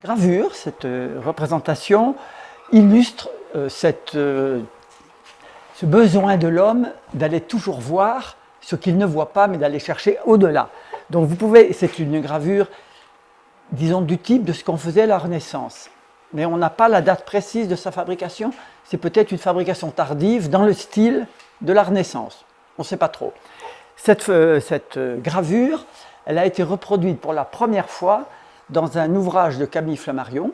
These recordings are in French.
Gravure, cette représentation, illustre ce besoin de l'homme d'aller toujours voir ce qu'il ne voit pas, mais d'aller chercher au-delà. Donc vous pouvez, c'est une gravure, disons, du type de ce qu'on faisait à la Renaissance. Mais on n'a pas la date précise de sa fabrication, c'est peut-être une fabrication tardive dans le style de la Renaissance. On ne sait pas trop. Cette gravure, elle a été reproduite pour la première fois dans un ouvrage de Camille Flammarion,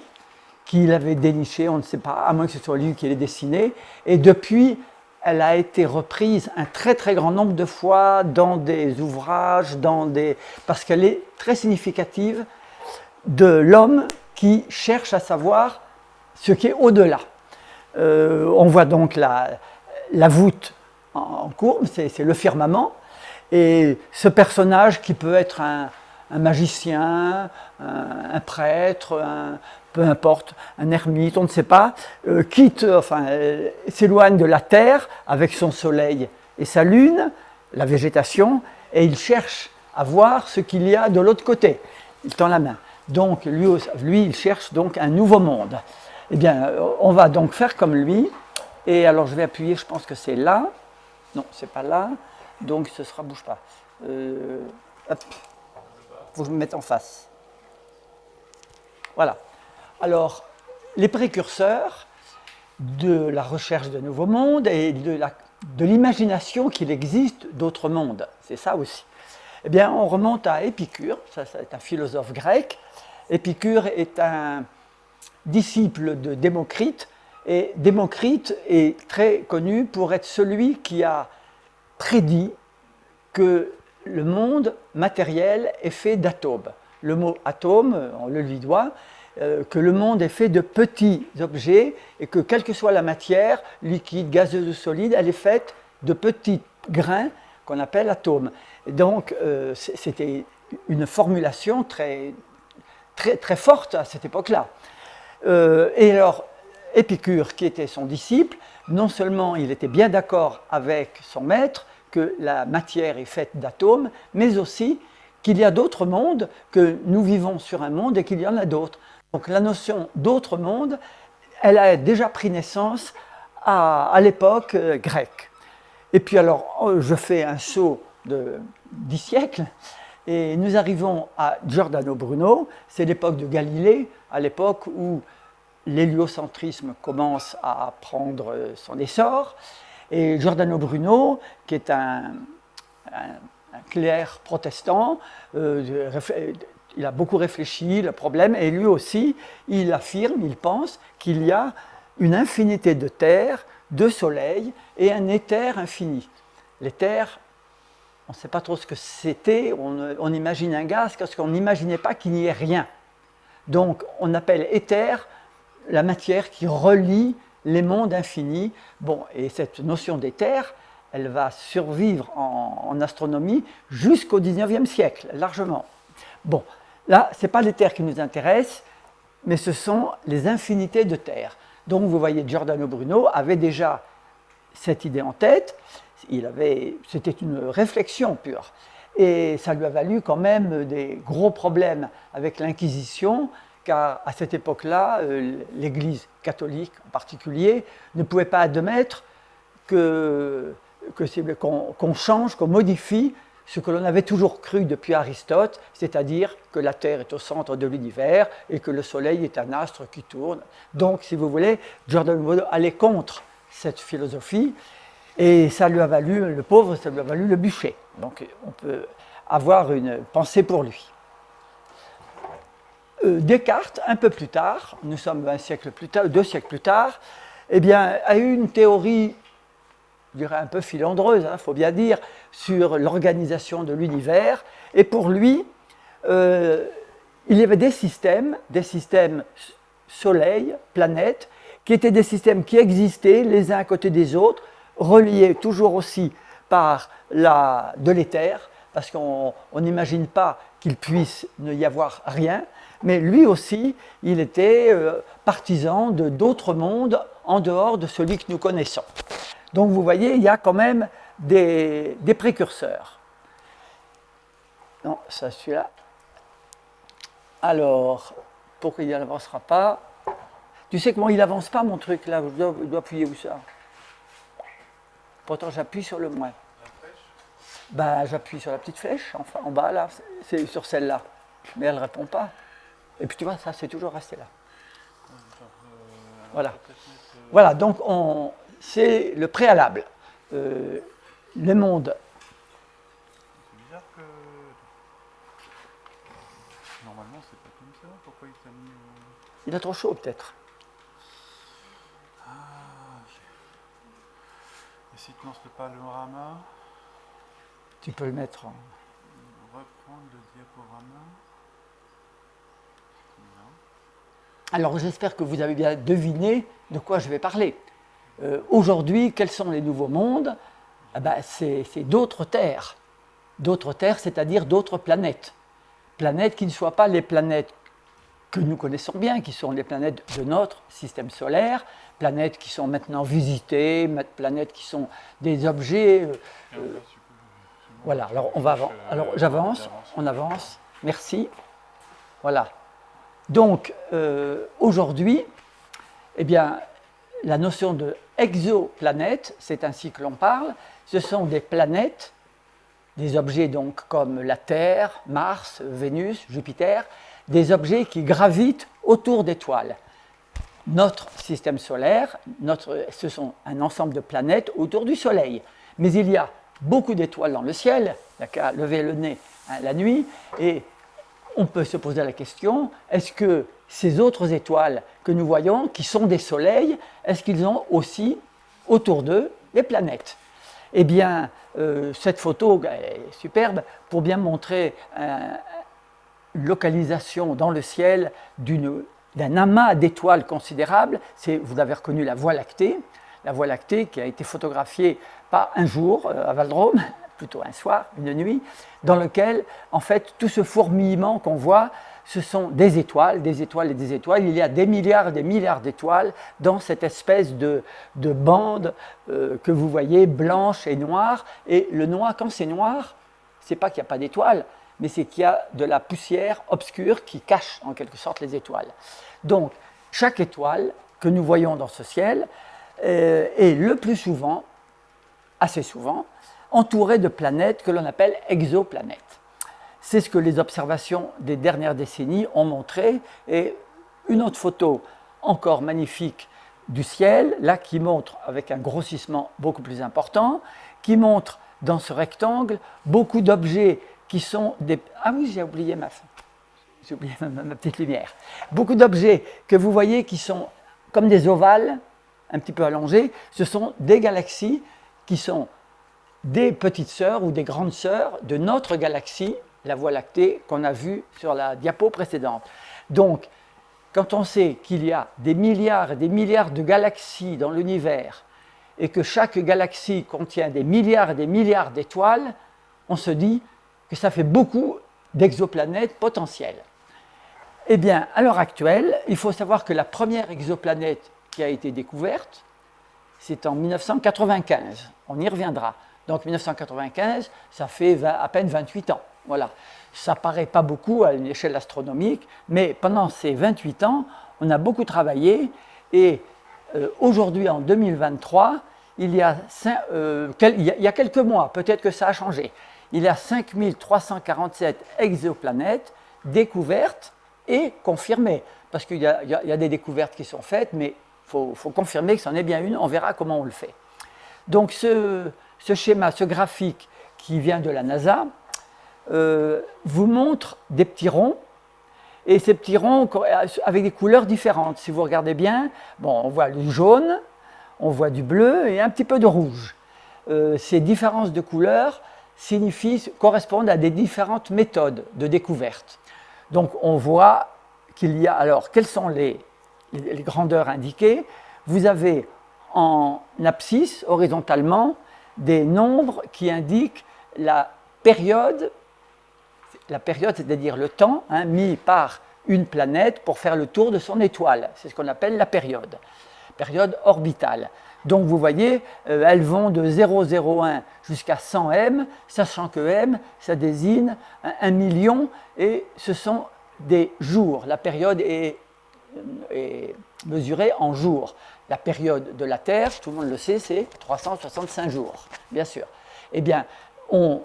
qu'il avait déniché, on ne sait pas, à moins que ce soit lui qui l'ait dessiné, et depuis, elle a été reprise un très très grand nombre de fois dans des ouvrages, parce qu'elle est très significative de l'homme qui cherche à savoir ce qui est au-delà. On voit donc la voûte en courbe, c'est le firmament, et ce personnage qui peut être un magicien, un prêtre, peu importe, un ermite, on ne sait pas, s'éloigne de la terre avec son soleil et sa lune, la végétation, et il cherche à voir ce qu'il y a de l'autre côté. Il tend la main. Donc lui, il cherche donc un nouveau monde. Eh bien, on va donc faire comme lui, et alors je vais appuyer, je pense que c'est là, non, c'est pas là, donc ce sera, bouge pas. Hop. Vous me mettez en face. Voilà. Alors, les précurseurs de la recherche de nouveaux mondes et de l'imagination qu'il existe d'autres mondes, c'est ça aussi. Eh bien, on remonte à Épicure, ça c'est un philosophe grec. Épicure est un disciple de Démocrite, et Démocrite est très connu pour être celui qui a prédit que le monde matériel est fait d'atomes. Le mot atome, on le lui doit, que le monde est fait de petits objets et que quelle que soit la matière, liquide, gazeuse ou solide, elle est faite de petits grains qu'on appelle atomes. Et donc, c'était une formulation très, très, très forte à cette époque-là. Et alors, Épicure, qui était son disciple, non seulement il était bien d'accord avec son maître, que la matière est faite d'atomes, mais aussi qu'il y a d'autres mondes, que nous vivons sur un monde et qu'il y en a d'autres. Donc la notion d'autres mondes, elle a déjà pris naissance à l'époque grecque. Et puis alors, je fais un saut de 10 siècles, et nous arrivons à Giordano Bruno, c'est l'époque de Galilée, à l'époque où l'héliocentrisme commence à prendre son essor. Et Giordano Bruno, qui est un clerc protestant, il a beaucoup réfléchi le problème, et lui aussi, il affirme, il pense qu'il y a une infinité de terres, de soleils et un éther infini. L'éther, on ne sait pas trop ce que c'était, on imagine un gaz parce qu'on n'imaginait pas qu'il n'y ait rien. Donc on appelle éther la matière qui relie les mondes infinis. Bon, et cette notion d'éther, elle va survivre en astronomie jusqu'au XIXe siècle, largement. Bon, là, ce n'est pas l'éther qui nous intéresse, mais ce sont les infinités de terre. Donc, vous voyez, Giordano Bruno avait déjà cette idée en tête. C'était une réflexion pure. Et ça lui a valu quand même des gros problèmes avec l'Inquisition, car à cette époque-là, l'Église catholique en particulier ne pouvait pas admettre qu'on change, qu'on modifie ce que l'on avait toujours cru depuis Aristote, c'est-à-dire que la Terre est au centre de l'univers et que le Soleil est un astre qui tourne. Donc, si vous voulez, Giordano Bruno allait contre cette philosophie, et ça lui a valu, le pauvre, ça lui a valu le bûcher. Donc, on peut avoir une pensée pour lui. Descartes, un peu plus tard, nous sommes 2 siècles plus tard, eh bien, a eu une théorie, je dirais un peu filandreuse, il faut bien dire, sur l'organisation de l'univers. Et pour lui, il y avait des systèmes soleil, planètes, qui étaient des systèmes qui existaient les uns à côté des autres, reliés toujours aussi par de l'éther, parce qu'on n'imagine pas qu'il puisse n'y avoir rien. Mais lui aussi, il était partisan d'autres mondes en dehors de celui que nous connaissons. Donc vous voyez, il y a quand même des précurseurs. Non, ça celui-là. Alors, pourquoi il n'avancera pas. Tu sais comment il n'avance pas, mon truc, là? Je dois appuyer où ça? Pourtant, j'appuie sur le moins. Ben, j'appuie sur la petite flèche, enfin, en bas, là, c'est sur celle-là. Mais elle ne répond pas. Et puis, tu vois, ça, c'est toujours resté là. Voilà. Voilà, donc, c'est le préalable. Le monde. C'est bizarre que... Normalement, c'est pas comme ça. Pourquoi il t'a mis... Il a trop chaud, peut-être. Et si tu lances le panorama, Tu peux le mettre en... reprendre le diaporama. Non. Alors, j'espère que vous avez bien deviné de quoi je vais parler. Aujourd'hui, quels sont les nouveaux mondes? Ah ben, c'est d'autres terres. D'autres terres, c'est-à-dire d'autres planètes. Planètes qui ne soient pas les planètes que nous connaissons bien, qui sont les planètes de notre système solaire, planètes qui sont maintenant visitées, planètes qui sont des objets. Voilà, alors alors j'avance, on avance, merci. Voilà. Donc, aujourd'hui, eh bien, la notion de exoplanète, c'est ainsi que l'on parle, ce sont des planètes, des objets donc comme la Terre, Mars, Vénus, Jupiter, des objets qui gravitent autour d'étoiles. Notre système solaire, ce sont un ensemble de planètes autour du Soleil. Mais il y a beaucoup d'étoiles dans le ciel, il n'y a qu'à lever le nez la nuit, et on peut se poser la question, est-ce que ces autres étoiles que nous voyons, qui sont des soleils, est-ce qu'ils ont aussi autour d'eux des planètes? Eh bien, cette photo est superbe pour bien montrer une localisation dans le ciel d'un amas d'étoiles considérable. Vous avez reconnu la Voie lactée qui a été photographiée pas un jour à Val-de-Rome, plutôt un soir, une nuit, dans lequel, en fait, tout ce fourmillement qu'on voit, ce sont des étoiles et des étoiles. Il y a des milliards et des milliards d'étoiles dans cette espèce de bande que vous voyez, blanche et noire. Et le noir, quand c'est noir, c'est pas qu'il n'y a pas d'étoiles, mais c'est qu'il y a de la poussière obscure qui cache en quelque sorte les étoiles. Donc, chaque étoile que nous voyons dans ce ciel est le plus souvent, assez souvent, entourée de planètes que l'on appelle exoplanètes. C'est ce que les observations des dernières décennies ont montré. Et une autre photo encore magnifique du ciel, là qui montre avec un grossissement beaucoup plus important, qui montre dans ce rectangle beaucoup d'objets qui sont des... Ah oui, j'ai oublié ma petite lumière. Beaucoup d'objets que vous voyez qui sont comme des ovales, un petit peu allongés, ce sont des galaxies qui sont des petites sœurs ou des grandes sœurs de notre galaxie, la Voie lactée, qu'on a vue sur la diapo précédente. Donc, quand on sait qu'il y a des milliards et des milliards de galaxies dans l'univers et que chaque galaxie contient des milliards et des milliards d'étoiles, on se dit que ça fait beaucoup d'exoplanètes potentielles. Eh bien, à l'heure actuelle, il faut savoir que la première exoplanète qui a été découverte, c'est en 1995. On y reviendra. Donc 1995, ça fait à peine 28 ans. Voilà. Ça ne paraît pas beaucoup à une échelle astronomique, mais pendant ces 28 ans, on a beaucoup travaillé et aujourd'hui, en 2023, il y a quelques mois, peut-être que ça a changé, il y a 5347 exoplanètes découvertes et confirmées. Parce qu'il y a des découvertes qui sont faites, mais il faut confirmer que c'en est bien une, on verra comment on le fait. Donc ce schéma, ce graphique qui vient de la NASA, vous montre des petits ronds, et ces petits ronds avec des couleurs différentes. Si vous regardez bien, bon, on voit du jaune, on voit du bleu et un petit peu de rouge. Ces différences de couleurs correspondent à des différentes méthodes de découverte. Donc on voit qu'il y a, alors quelles sont les grandeurs indiquées? Vous avez en abscisse, horizontalement, des nombres qui indiquent la période, c'est-à-dire le temps mis par une planète pour faire le tour de son étoile. C'est ce qu'on appelle la période orbitale. Donc vous voyez, elles vont de 0,01 jusqu'à 100 m, sachant que m, ça désigne 1 million, et ce sont des jours. La période est mesurée en jours. La période de la Terre, tout le monde le sait, c'est 365 jours, bien sûr. Eh bien, on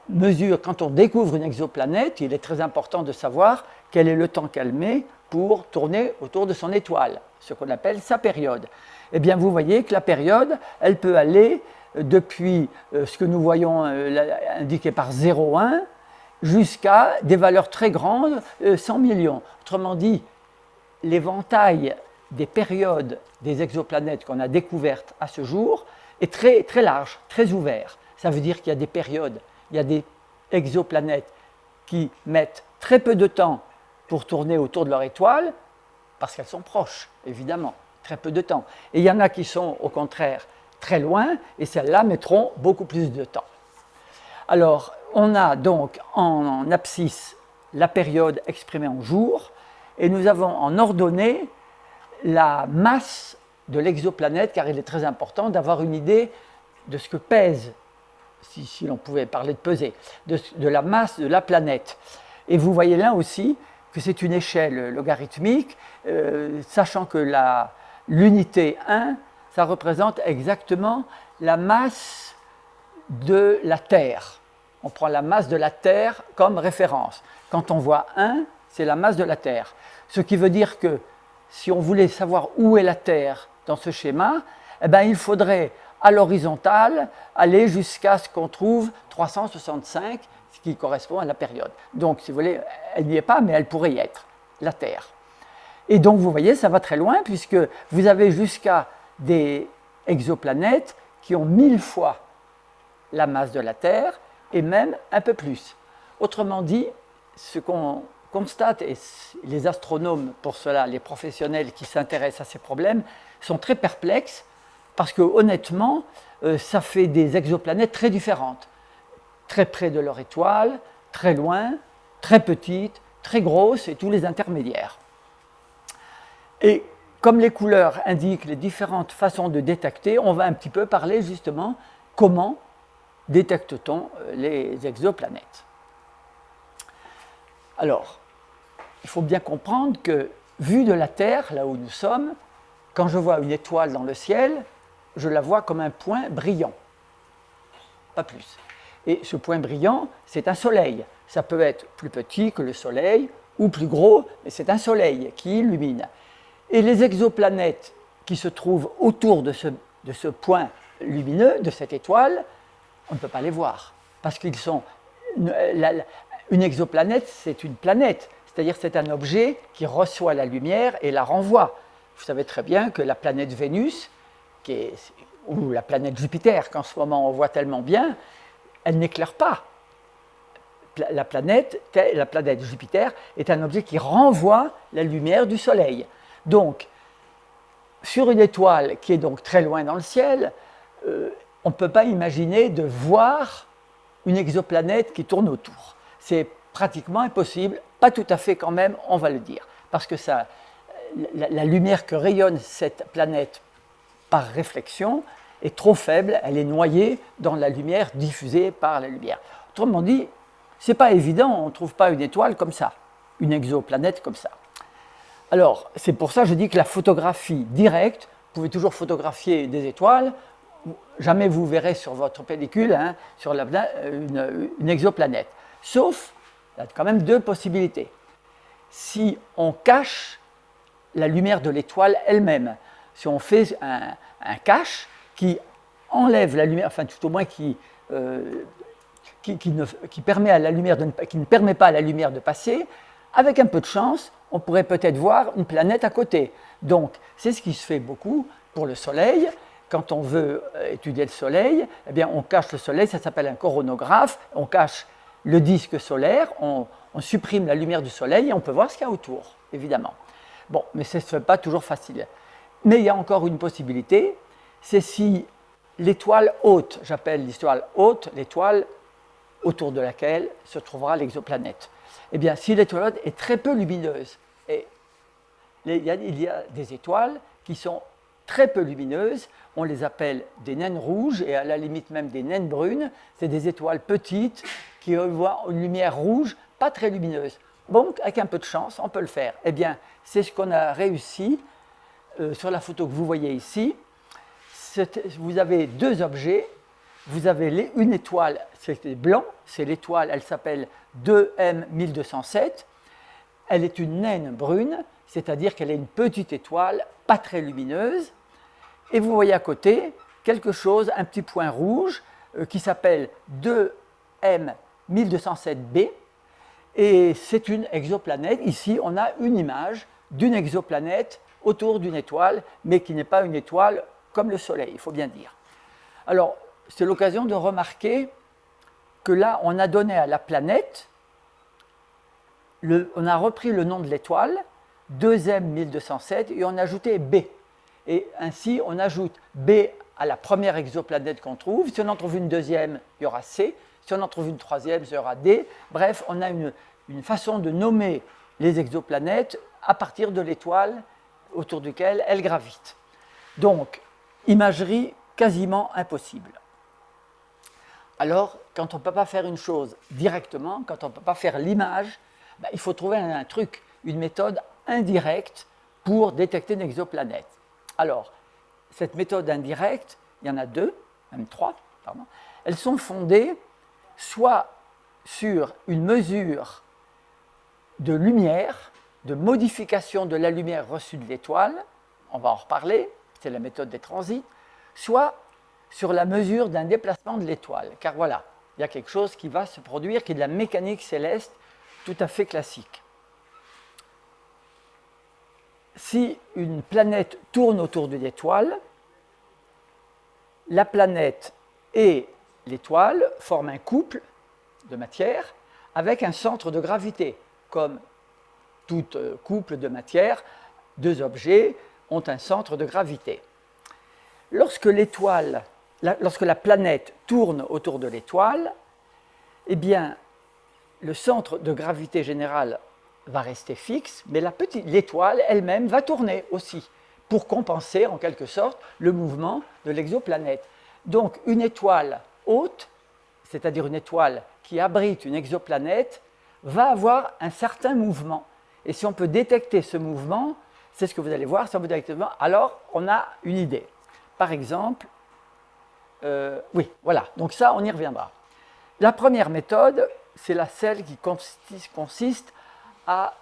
mesure, quand on découvre une exoplanète, il est très important de savoir quel est le temps qu'elle met pour tourner autour de son étoile, ce qu'on appelle sa période. Eh bien, vous voyez que la période, elle peut aller depuis ce que nous voyons indiqué par 0,1 jusqu'à des valeurs très grandes, 100 millions. Autrement dit, l'éventail des périodes des exoplanètes qu'on a découvertes à ce jour est très, très large, très ouvert. Ça veut dire qu'il y a des périodes, il y a des exoplanètes qui mettent très peu de temps pour tourner autour de leur étoile, parce qu'elles sont proches, évidemment, très peu de temps. Et il y en a qui sont, au contraire, très loin, et celles-là mettront beaucoup plus de temps. Alors, on a donc en abscisse la période exprimée en jours, et nous avons en ordonnée la masse de l'exoplanète, car il est très important d'avoir une idée de ce que pèse, si l'on pouvait parler de peser, de la masse de la planète. Et vous voyez là aussi que c'est une échelle logarithmique, sachant que l'unité 1, ça représente exactement la masse de la Terre. On prend la masse de la Terre comme référence. Quand on voit 1, c'est la masse de la Terre. Ce qui veut dire que si on voulait savoir où est la Terre dans ce schéma, eh bien, il faudrait à l'horizontale aller jusqu'à ce qu'on trouve 365, ce qui correspond à la période. Donc, si vous voulez, elle n'y est pas, mais elle pourrait y être, la Terre. Et donc, vous voyez, ça va très loin, puisque vous avez jusqu'à des exoplanètes qui ont 1000 fois la masse de la Terre, et même un peu plus. Autrement dit, ce qu'on constate, et les astronomes pour cela, les professionnels qui s'intéressent à ces problèmes, sont très perplexes, parce que honnêtement, ça fait des exoplanètes très différentes. Très près de leur étoile, très loin, très petites, très grosses, et tous les intermédiaires. Et comme les couleurs indiquent les différentes façons de détecter, on va un petit peu parler justement comment détecte-t-on les exoplanètes. Alors, il faut bien comprendre que, vu de la Terre, là où nous sommes, quand je vois une étoile dans le ciel, je la vois comme un point brillant, pas plus. Et ce point brillant, c'est un soleil. Ça peut être plus petit que le soleil ou plus gros, mais c'est un soleil qui illumine. Et les exoplanètes qui se trouvent autour de ce point lumineux, de cette étoile, on ne peut pas les voir, parce qu'ils sont... Une exoplanète, c'est une planète, c'est-à-dire c'est un objet qui reçoit la lumière et la renvoie. Vous savez très bien que la planète Vénus, ou la planète Jupiter, qu'en ce moment on voit tellement bien, elle n'éclaire pas. La planète Jupiter est un objet qui renvoie la lumière du Soleil. Donc, sur une étoile qui est donc très loin dans le ciel, on ne peut pas imaginer de voir une exoplanète qui tourne autour. C'est pratiquement impossible, pas tout à fait quand même, on va le dire, parce que la lumière que rayonne cette planète par réflexion est trop faible, elle est noyée dans la lumière diffusée par la lumière. Autrement dit, ce n'est pas évident, on ne trouve pas une étoile comme ça, une exoplanète comme ça. Alors, c'est pour ça que je dis que la photographie directe, vous pouvez toujours photographier des étoiles, jamais vous verrez sur votre pellicule sur une exoplanète. Sauf, il y a quand même deux possibilités. Si on cache la lumière de l'étoile elle-même, si on fait un cache qui enlève la lumière, enfin tout au moins qui permet à la lumière qui ne permet pas à la lumière de passer, avec un peu de chance, on pourrait peut-être voir une planète à côté. Donc, c'est ce qui se fait beaucoup pour le Soleil. Quand on veut étudier le Soleil, eh bien, on cache le Soleil, ça s'appelle un coronographe, on cache le disque solaire, on supprime la lumière du Soleil et on peut voir ce qu'il y a autour, évidemment. Bon, mais ce n'est pas toujours facile. Mais il y a encore une possibilité, c'est si l'étoile haute, j'appelle l'étoile haute, l'étoile autour de laquelle se trouvera l'exoplanète. Eh bien, si l'étoile haute est très peu lumineuse, et il y a des étoiles qui sont très peu lumineuses, on les appelle des naines rouges et à la limite même des naines brunes, c'est des étoiles petites qui envoient une lumière rouge, pas très lumineuse. Bon, avec un peu de chance, on peut le faire. Eh bien, c'est ce qu'on a réussi sur la photo que vous voyez ici. Vous avez deux objets. Vous avez une étoile, c'est blanc, c'est l'étoile, elle s'appelle 2M1207. Elle est une naine brune, c'est-à-dire qu'elle est une petite étoile, pas très lumineuse. Et vous voyez à côté quelque chose, un petit point rouge, qui s'appelle 2M1207b. Et c'est une exoplanète. Ici, on a une image d'une exoplanète autour d'une étoile, mais qui n'est pas une étoile comme le Soleil, il faut bien dire. Alors, c'est l'occasion de remarquer que là, on a donné à la planète, on a repris le nom de l'étoile, 2M1207, et on a ajouté B. Et ainsi, on ajoute B à la première exoplanète qu'on trouve. Si on en trouve une deuxième, il y aura C. Si on en trouve une troisième, il y aura D. Bref, on a une façon de nommer les exoplanètes à partir de l'étoile autour duquel elles gravitent. Donc, imagerie quasiment impossible. Alors, quand on ne peut pas faire une chose directement, quand on ne peut pas faire l'image, il faut trouver un truc, une méthode indirecte pour détecter une exoplanète. Alors, cette méthode indirecte, il y en a deux, même trois, pardon, elles sont fondées soit sur une mesure de lumière, de modification de la lumière reçue de l'étoile, on va en reparler, c'est la méthode des transits, soit sur la mesure d'un déplacement de l'étoile. Car voilà, il y a quelque chose qui va se produire, qui est de la mécanique céleste tout à fait classique. Si une planète tourne autour d'une étoile, la planète et l'étoile forment un couple de matière avec un centre de gravité. Comme tout couple de matière, deux objets ont un centre de gravité. Lorsque la planète tourne autour de l'étoile, eh bien, le centre de gravité général va rester fixe, mais l'étoile elle-même va tourner aussi, pour compenser en quelque sorte le mouvement de l'exoplanète. Donc, une étoile haute, c'est-à-dire une étoile qui abrite une exoplanète, va avoir un certain mouvement. Et si on peut détecter ce mouvement, c'est ce que vous allez voir, si on peut détecter ce mouvement, alors on a une idée. Par exemple, oui, voilà, donc ça, on y reviendra. La première méthode, c'est celle qui consiste à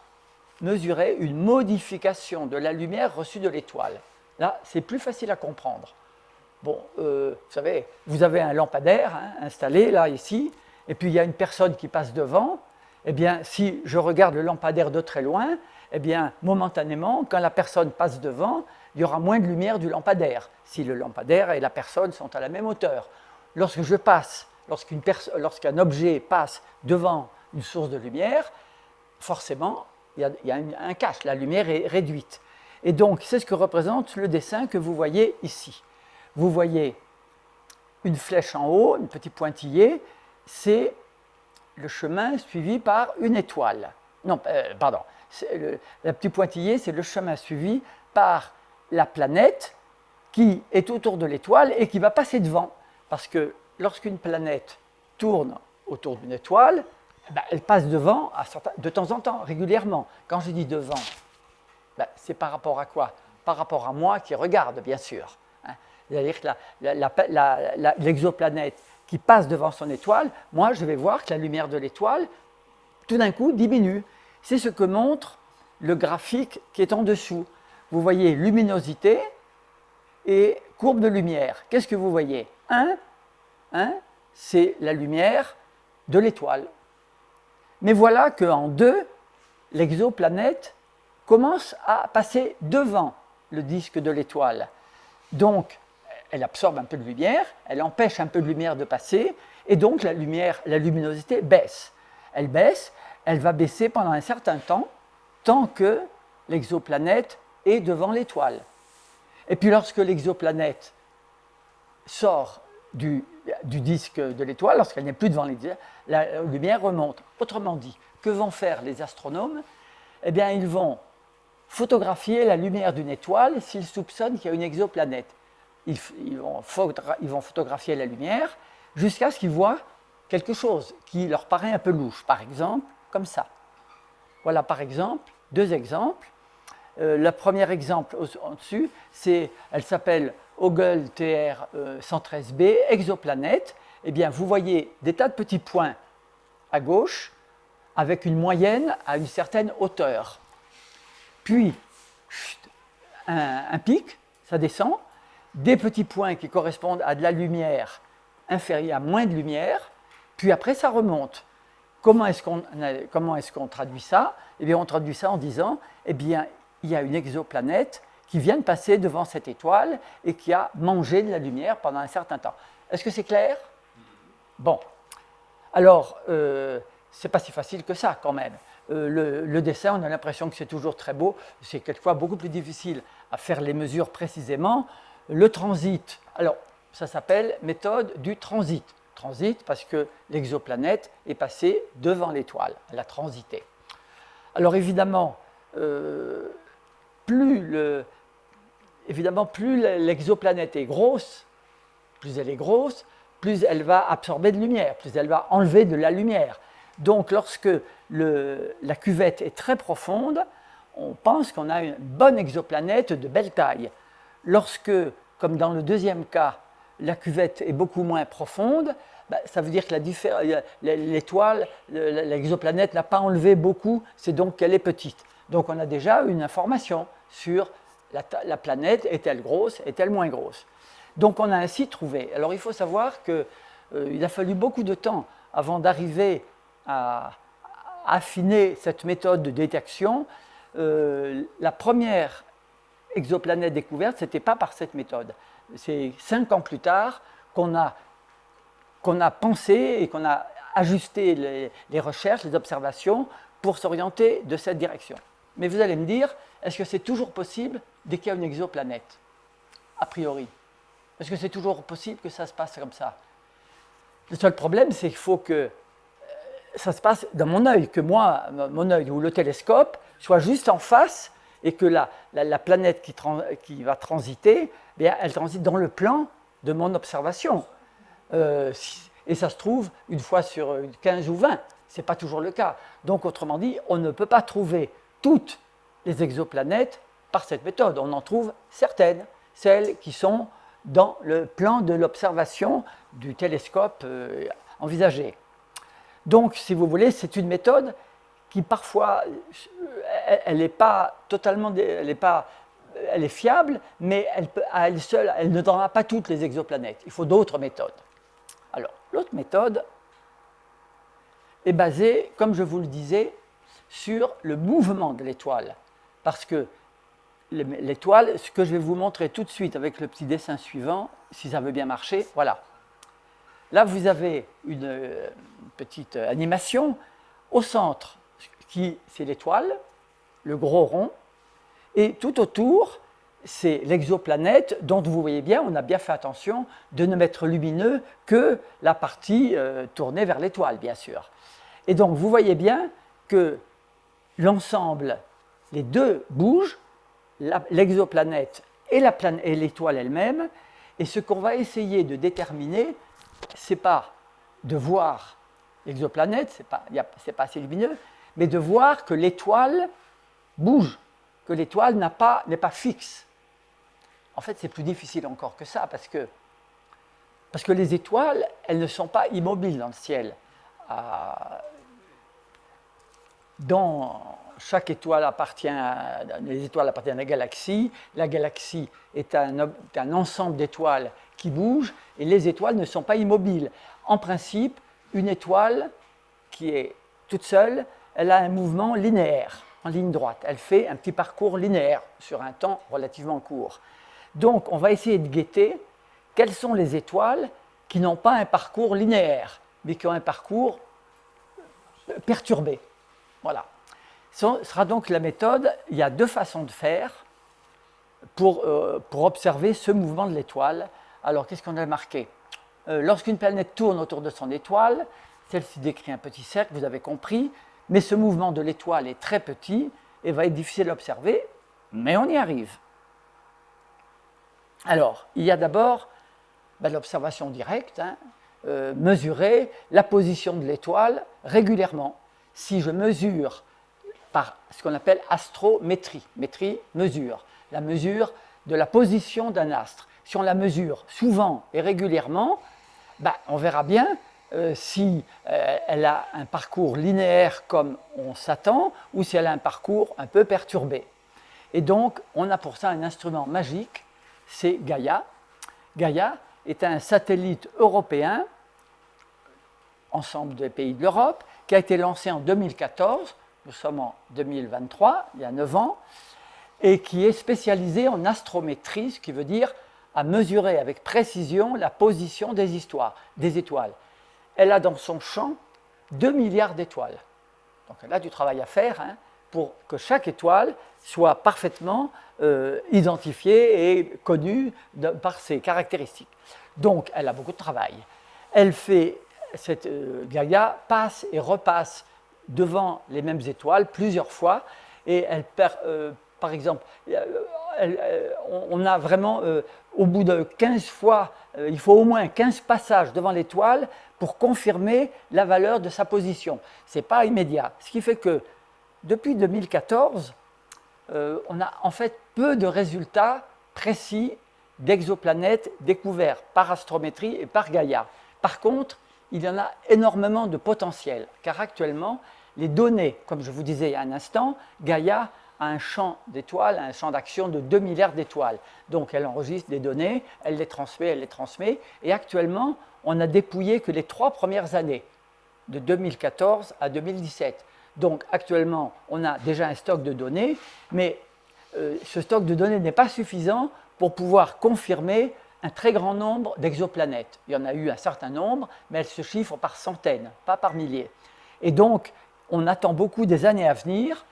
mesurer une modification de la lumière reçue de l'étoile. Là, c'est plus facile à comprendre. Bon, vous savez, vous avez un lampadaire installé, là, ici, et puis il y a une personne qui passe devant. Eh bien, si je regarde le lampadaire de très loin, eh bien, momentanément, quand la personne passe devant, il y aura moins de lumière du lampadaire, si le lampadaire et la personne sont à la même hauteur. Lorsqu'un objet passe devant une source de lumière, forcément, il y a un cache, la lumière est réduite. Et donc, c'est ce que représente le dessin que vous voyez ici. Vous voyez une flèche en haut, un petit pointillé, c'est le chemin suivi par une étoile. Non, pardon, le petit pointillé, c'est le chemin suivi par la planète qui est autour de l'étoile et qui va passer devant. Parce que lorsqu'une planète tourne autour d'une étoile, elle passe devant de temps en temps, régulièrement. Quand je dis devant, c'est par rapport à quoi? Par rapport à moi qui regarde, bien sûr. C'est-à-dire que l'exoplanète qui passe devant son étoile, moi, je vais voir que la lumière de l'étoile, tout d'un coup, diminue. C'est ce que montre le graphique qui est en dessous. Vous voyez luminosité et courbe de lumière. Qu'est-ce que vous voyez? 1, c'est la lumière de l'étoile. Mais voilà qu'en 2, l'exoplanète commence à passer devant le disque de l'étoile. Donc, elle absorbe un peu de lumière, elle empêche un peu de lumière de passer, et donc la luminosité baisse. Elle baisse, elle va baisser pendant un certain temps, tant que l'exoplanète est devant l'étoile. Et puis lorsque l'exoplanète sort du disque de l'étoile, lorsqu'elle n'est plus devant l'étoile, la lumière remonte. Autrement dit, que vont faire les astronomes? Eh bien, ils vont photographier la lumière d'une étoile s'ils soupçonnent qu'il y a une exoplanète. Ils vont photographier la lumière jusqu'à ce qu'ils voient quelque chose qui leur paraît un peu louche, par exemple, comme ça. Voilà par exemple, deux exemples. Le premier exemple en dessus, elle s'appelle Hoggle TR 113b, exoplanète. Eh bien, vous voyez des tas de petits points à gauche, avec une moyenne à une certaine hauteur. Puis, un pic, ça descend, des petits points qui correspondent à de la lumière inférieure à moins de lumière, puis après ça remonte. Comment est-ce qu'on traduit ça? Eh bien, on traduit ça en disant, eh bien, il y a une exoplanète qui vient de passer devant cette étoile et qui a mangé de la lumière pendant un certain temps. Est-ce que c'est clair? Bon. Alors, c'est pas si facile que ça quand même. Le dessin, on a l'impression que c'est toujours très beau. C'est quelquefois beaucoup plus difficile à faire les mesures précisément. Le transit, alors ça s'appelle méthode du transit. Transit parce que l'exoplanète est passée devant l'étoile, elle a transité. Alors évidemment, plus l'exoplanète est grosse, plus elle est grosse, plus elle va absorber de lumière, plus elle va enlever de la lumière. Donc lorsque la cuvette est très profonde, on pense qu'on a une bonne exoplanète de belle taille. Lorsque, comme dans le deuxième cas, la cuvette est beaucoup moins profonde, ça veut dire que l'étoile, l'exoplanète n'a pas enlevé beaucoup, c'est donc qu'elle est petite. Donc on a déjà une information sur la planète, est-elle grosse, est-elle moins grosse. Donc on a ainsi trouvé. Alors il faut savoir qu'il a fallu beaucoup de temps avant d'arriver à affiner cette méthode de détection. La première exoplanète découverte, ce n'était pas par cette méthode. C'est 5 ans plus tard qu'on a pensé et qu'on a ajusté les recherches, les observations pour s'orienter de cette direction. Mais vous allez me dire, est-ce que c'est toujours possible dès qu'il y a une exoplanète? A priori. Est-ce que c'est toujours possible que ça se passe comme ça? Le seul problème, c'est qu'il faut que ça se passe dans mon œil, que moi, mon œil ou le télescope soit juste en face et que la planète qui va transiter, bien, elle transite dans le plan de mon observation. Et ça se trouve une fois sur 15 ou 20, ce n'est pas toujours le cas. Donc, autrement dit, on ne peut pas trouver toutes les exoplanètes par cette méthode. On en trouve certaines, celles qui sont dans le plan de l'observation du télescope envisagé. Donc, si vous voulez, c'est une méthode qui parfois, elle n'est pas totalement, elle est fiable, mais à elle seule, elle ne donnera pas toutes les exoplanètes. Il faut d'autres méthodes. Alors, l'autre méthode est basée, comme je vous le disais, sur le mouvement de l'étoile. Parce que l'étoile, ce que je vais vous montrer tout de suite avec le petit dessin suivant, si ça veut bien marcher, voilà. Là, vous avez une petite animation. Au centre, c'est l'étoile, le gros rond, et tout autour, c'est l'exoplanète dont vous voyez bien, on a bien fait attention de ne mettre lumineux que la partie tournée vers l'étoile, bien sûr. Et donc, vous voyez bien que l'ensemble, les deux bougent, l'exoplanète et l'étoile elle-même, et ce qu'on va essayer de déterminer, ce n'est pas de voir l'exoplanète, ce n'est pas assez lumineux, mais de voir que l'étoile bouge, que l'étoile n'est pas fixe. En fait, c'est plus difficile encore que ça, parce que les étoiles, elles ne sont pas immobiles dans le ciel. Chaque étoile les étoiles appartiennent à la galaxie. La galaxie est un ensemble d'étoiles qui bougent, et les étoiles ne sont pas immobiles. En principe, une étoile qui est toute seule, elle a un mouvement linéaire, en ligne droite. Elle fait un petit parcours linéaire sur un temps relativement court. Donc, on va essayer de guetter quelles sont les étoiles qui n'ont pas un parcours linéaire, mais qui ont un parcours perturbé. Voilà. Ce sera donc la méthode. Il y a deux façons de faire pour observer ce mouvement de l'étoile. Alors, qu'est-ce qu'on a marqué? Lorsqu'une planète tourne autour de son étoile, celle-ci décrit un petit cercle, vous avez compris, mais ce mouvement de l'étoile est très petit et va être difficile à observer, mais on y arrive. Alors, il y a d'abord l'observation directe, mesurer la position de l'étoile régulièrement. Si je mesure par ce qu'on appelle astrométrie. Métrie, mesure. La mesure de la position d'un astre. Si on la mesure souvent et régulièrement, on verra bien si elle a un parcours linéaire comme on s'attend ou si elle a un parcours un peu perturbé. Et donc, on a pour ça un instrument magique, c'est Gaïa. Gaïa est un satellite européen, ensemble des pays de l'Europe, qui a été lancé en 2014, nous sommes en 2023, il y a 9 ans, et qui est spécialisé en astrométrie, ce qui veut dire à mesurer avec précision la position des étoiles. Elle a dans son champ 2 milliards d'étoiles. Donc elle a du travail à faire pour que chaque étoile soit parfaitement identifiée et connue par ses caractéristiques. Donc elle a beaucoup de travail. Cette Gaïa passe et repasse devant les mêmes étoiles plusieurs fois et elle perd, par exemple, on a vraiment, au bout de 15 fois, il faut au moins 15 passages devant l'étoile pour confirmer la valeur de sa position. Ce n'est pas immédiat. Ce qui fait que depuis 2014, on a en fait peu de résultats précis d'exoplanètes découverts par astrométrie et par Gaïa. Par contre, il y en a énormément de potentiel, car actuellement, les données, comme je vous disais il y a un instant, Gaïa a un champ d'étoiles, un champ d'action de 2 milliards d'étoiles. Donc elle enregistre des données, elle les transmet, et actuellement, on n'a dépouillé que les 3 premières années, de 2014 à 2017. Donc actuellement, on a déjà un stock de données, mais ce stock de données n'est pas suffisant pour pouvoir confirmer un très grand nombre d'exoplanètes. Il y en a eu un certain nombre, mais elles se chiffrent par centaines, pas par milliers. Et donc, on attend beaucoup des années à venir.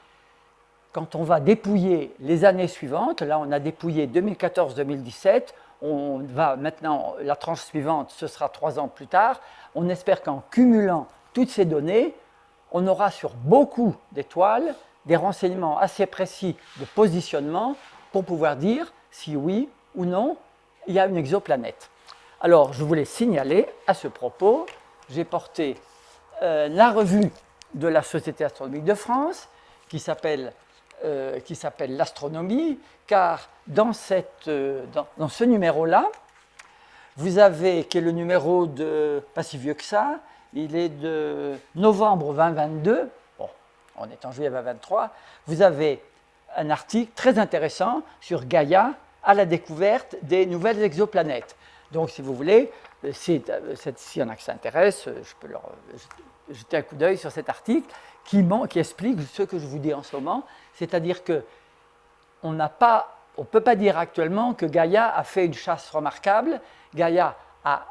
Quand on va dépouiller les années suivantes, là on a dépouillé 2014-2017, on va maintenant, la tranche suivante, ce sera 3 ans plus tard, on espère qu'en cumulant toutes ces données, on aura sur beaucoup d'étoiles des renseignements assez précis de positionnement pour pouvoir dire si oui ou non il y a une exoplanète. Alors, je voulais signaler à ce propos, j'ai porté la revue de la Société astronomique de France qui s'appelle l'Astronomie, car dans ce numéro-là, vous avez, qui est le numéro de, pas si vieux que ça, il est de novembre 2022, bon, on est en juillet 2023, vous avez un article très intéressant sur Gaïa à la découverte des nouvelles exoplanètes. Donc, si vous voulez, s'il y en a qui s'intéressent, je peux leur jeter un coup d'œil sur cet article qui explique ce que je vous dis en ce moment, c'est-à-dire qu'on ne peut pas dire actuellement que Gaïa a fait une chasse remarquable. Gaïa a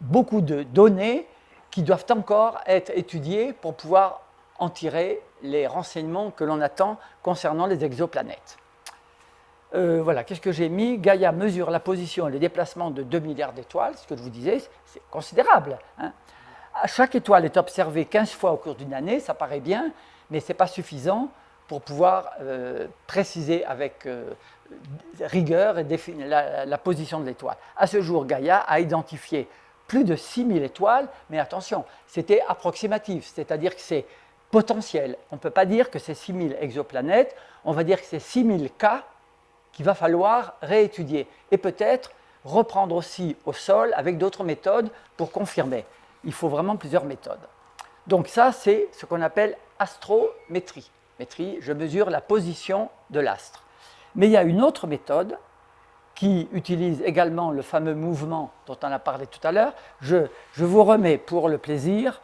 beaucoup de données qui doivent encore être étudiées pour pouvoir en tirer les renseignements que l'on attend concernant les exoplanètes. Voilà, qu'est-ce que j'ai mis? Gaïa mesure la position et le déplacement de 2 milliards d'étoiles, ce que je vous disais, c'est considérable. Chaque étoile est observée 15 fois au cours d'une année, ça paraît bien, mais ce n'est pas suffisant pour pouvoir préciser avec rigueur et définir la position de l'étoile. À ce jour, Gaïa a identifié plus de 6000 étoiles, mais attention, c'était approximatif, c'est-à-dire que c'est potentiel. On ne peut pas dire que c'est 6000 exoplanètes, on va dire que c'est 6000 cas qu'il va falloir réétudier et peut-être reprendre aussi au sol avec d'autres méthodes pour confirmer. Il faut vraiment plusieurs méthodes. Donc ça, c'est ce qu'on appelle astrométrie. Métrie, je mesure la position de l'astre. Mais il y a une autre méthode qui utilise également le fameux mouvement dont on a parlé tout à l'heure. Je vous remets pour le plaisir,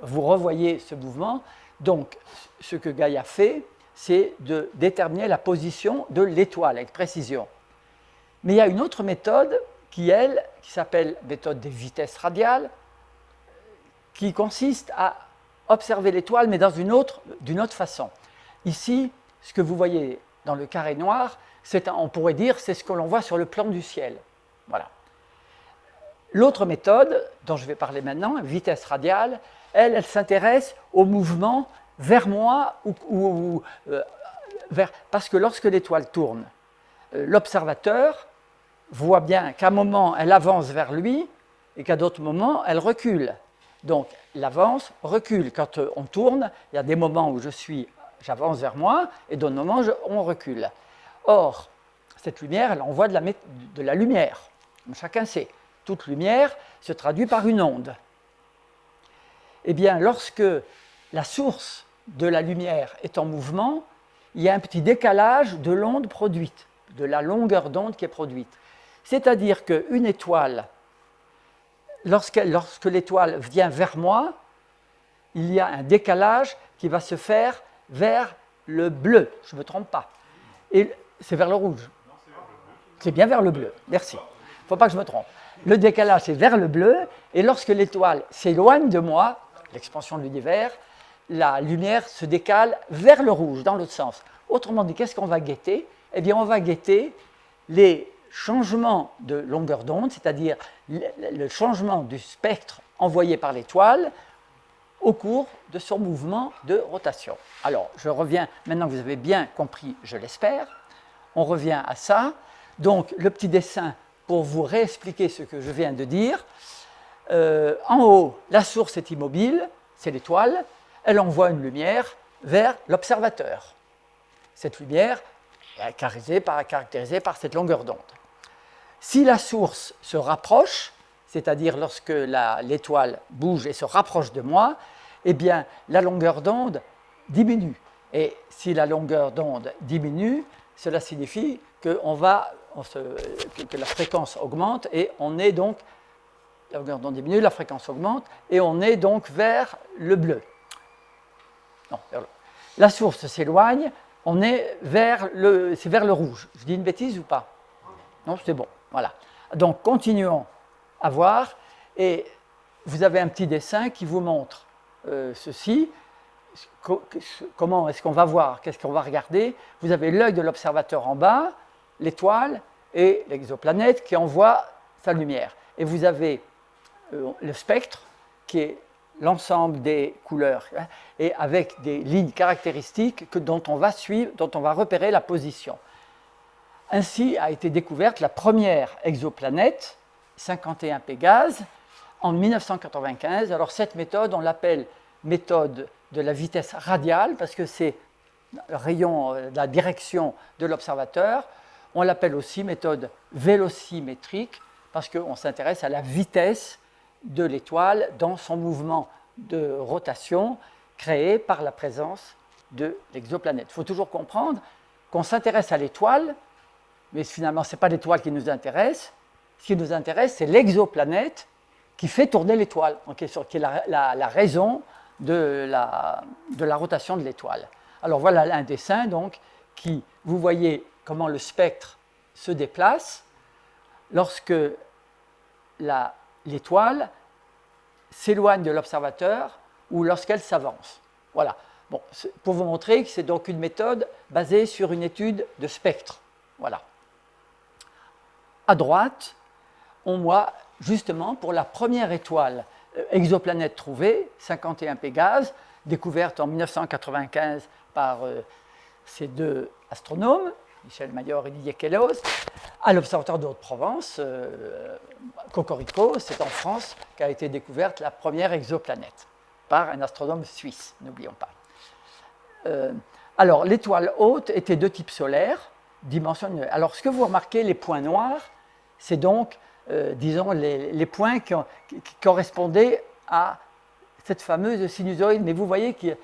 vous revoyez ce mouvement. Donc, ce que Gaïa fait, c'est de déterminer la position de l'étoile avec précision. Mais il y a une autre méthode qui s'appelle méthode des vitesses radiales, qui consiste à observer l'étoile, mais d'une autre façon. Ici, ce que vous voyez dans le carré noir, on pourrait dire c'est ce que l'on voit sur le plan du ciel. Voilà. L'autre méthode, dont je vais parler maintenant, vitesse radiale, elle s'intéresse au mouvement vers moi parce que lorsque l'étoile tourne, l'observateur voit bien qu'à un moment elle avance vers lui et qu'à d'autres moments elle recule. Donc l'avance, recule. Quand on tourne, il y a des moments où je suis j'avance vers moi, et d'autres moments, on recule. Or, cette lumière, elle envoie de la lumière. Comme chacun sait, toute lumière se traduit par une onde. Eh bien, lorsque la source de la lumière est en mouvement, il y a un petit décalage de l'onde produite, de la longueur d'onde qui est produite. C'est-à-dire qu'une étoile, lorsque l'étoile vient vers moi, il y a un décalage qui va se faire vers le bleu. Je ne me trompe pas. Et c'est vers le rouge. C'est bien vers le bleu. Merci. Il ne faut pas que je me trompe. Le décalage, c'est vers le bleu. Et lorsque l'étoile s'éloigne de moi, l'expansion de l'univers, la lumière se décale vers le rouge, dans l'autre sens. Autrement dit, qu'est-ce qu'on va guetter? Eh bien, on va guetter les changements de longueur d'onde, c'est-à-dire le changement du spectre envoyé par l'étoile au cours de son mouvement de rotation. Alors, je reviens, maintenant que vous avez bien compris, je l'espère, on revient à ça. Donc, le petit dessin pour vous réexpliquer ce que je viens de dire. En haut, la source est immobile, c'est l'étoile, elle envoie une lumière vers l'observateur. Cette lumière est caractérisée par cette longueur d'onde. Si la source se rapproche, c'est-à-dire lorsque l'étoile bouge et se rapproche de moi, eh bien, la longueur d'onde diminue. Et si la longueur d'onde diminue, cela signifie que la fréquence augmente et on est donc, la longueur d'onde diminue, la fréquence augmente et on est donc vers le bleu. Non, la source s'éloigne, on est vers le rouge. Je dis une bêtise ou pas? Non, c'est bon. Voilà. Donc, continuons à voir. Et vous avez un petit dessin qui vous montre ceci. Comment est-ce qu'on va voir? Qu'est-ce qu'on va regarder? Vous avez l'œil de l'observateur en bas, l'étoile et l'exoplanète qui envoie sa lumière. Et vous avez le spectre qui est l'ensemble des couleurs et avec des lignes caractéristiques dont on va suivre, dont on va repérer la position. Ainsi a été découverte la première exoplanète, 51 Pégase, en 1995. Alors cette méthode, on l'appelle méthode de la vitesse radiale parce que c'est le rayon, la direction de l'observateur. On l'appelle aussi méthode vélocimétrique parce qu'on s'intéresse à la vitesse de l'étoile dans son mouvement de rotation créé par la présence de l'exoplanète. Il faut toujours comprendre qu'on s'intéresse à l'étoile, mais finalement, ce n'est pas l'étoile qui nous intéresse. Ce qui nous intéresse, c'est l'exoplanète qui fait tourner l'étoile, qui est la raison de la rotation de l'étoile. Alors voilà un dessin donc, qui, vous voyez comment le spectre se déplace lorsque l'étoile s'éloigne de l'observateur ou lorsqu'elle s'avance. Voilà. Bon, pour vous montrer que c'est donc une méthode basée sur une étude de spectre. Voilà. À droite, on voit justement pour la première étoile exoplanète trouvée, 51 Pégase, découverte en 1995 par ces deux astronomes, Michel Mayor et Didier Queloz, à l'Observatoire de Haute-Provence, Cocorico, c'est en France qu'a été découverte la première exoplanète par un astronome suisse, n'oublions pas. Alors, l'étoile haute était de type solaire, dimension. Alors, ce que vous remarquez, les points noirs, c'est donc, disons, les points qui correspondaient à cette fameuse sinusoïde. Mais vous voyez qu'il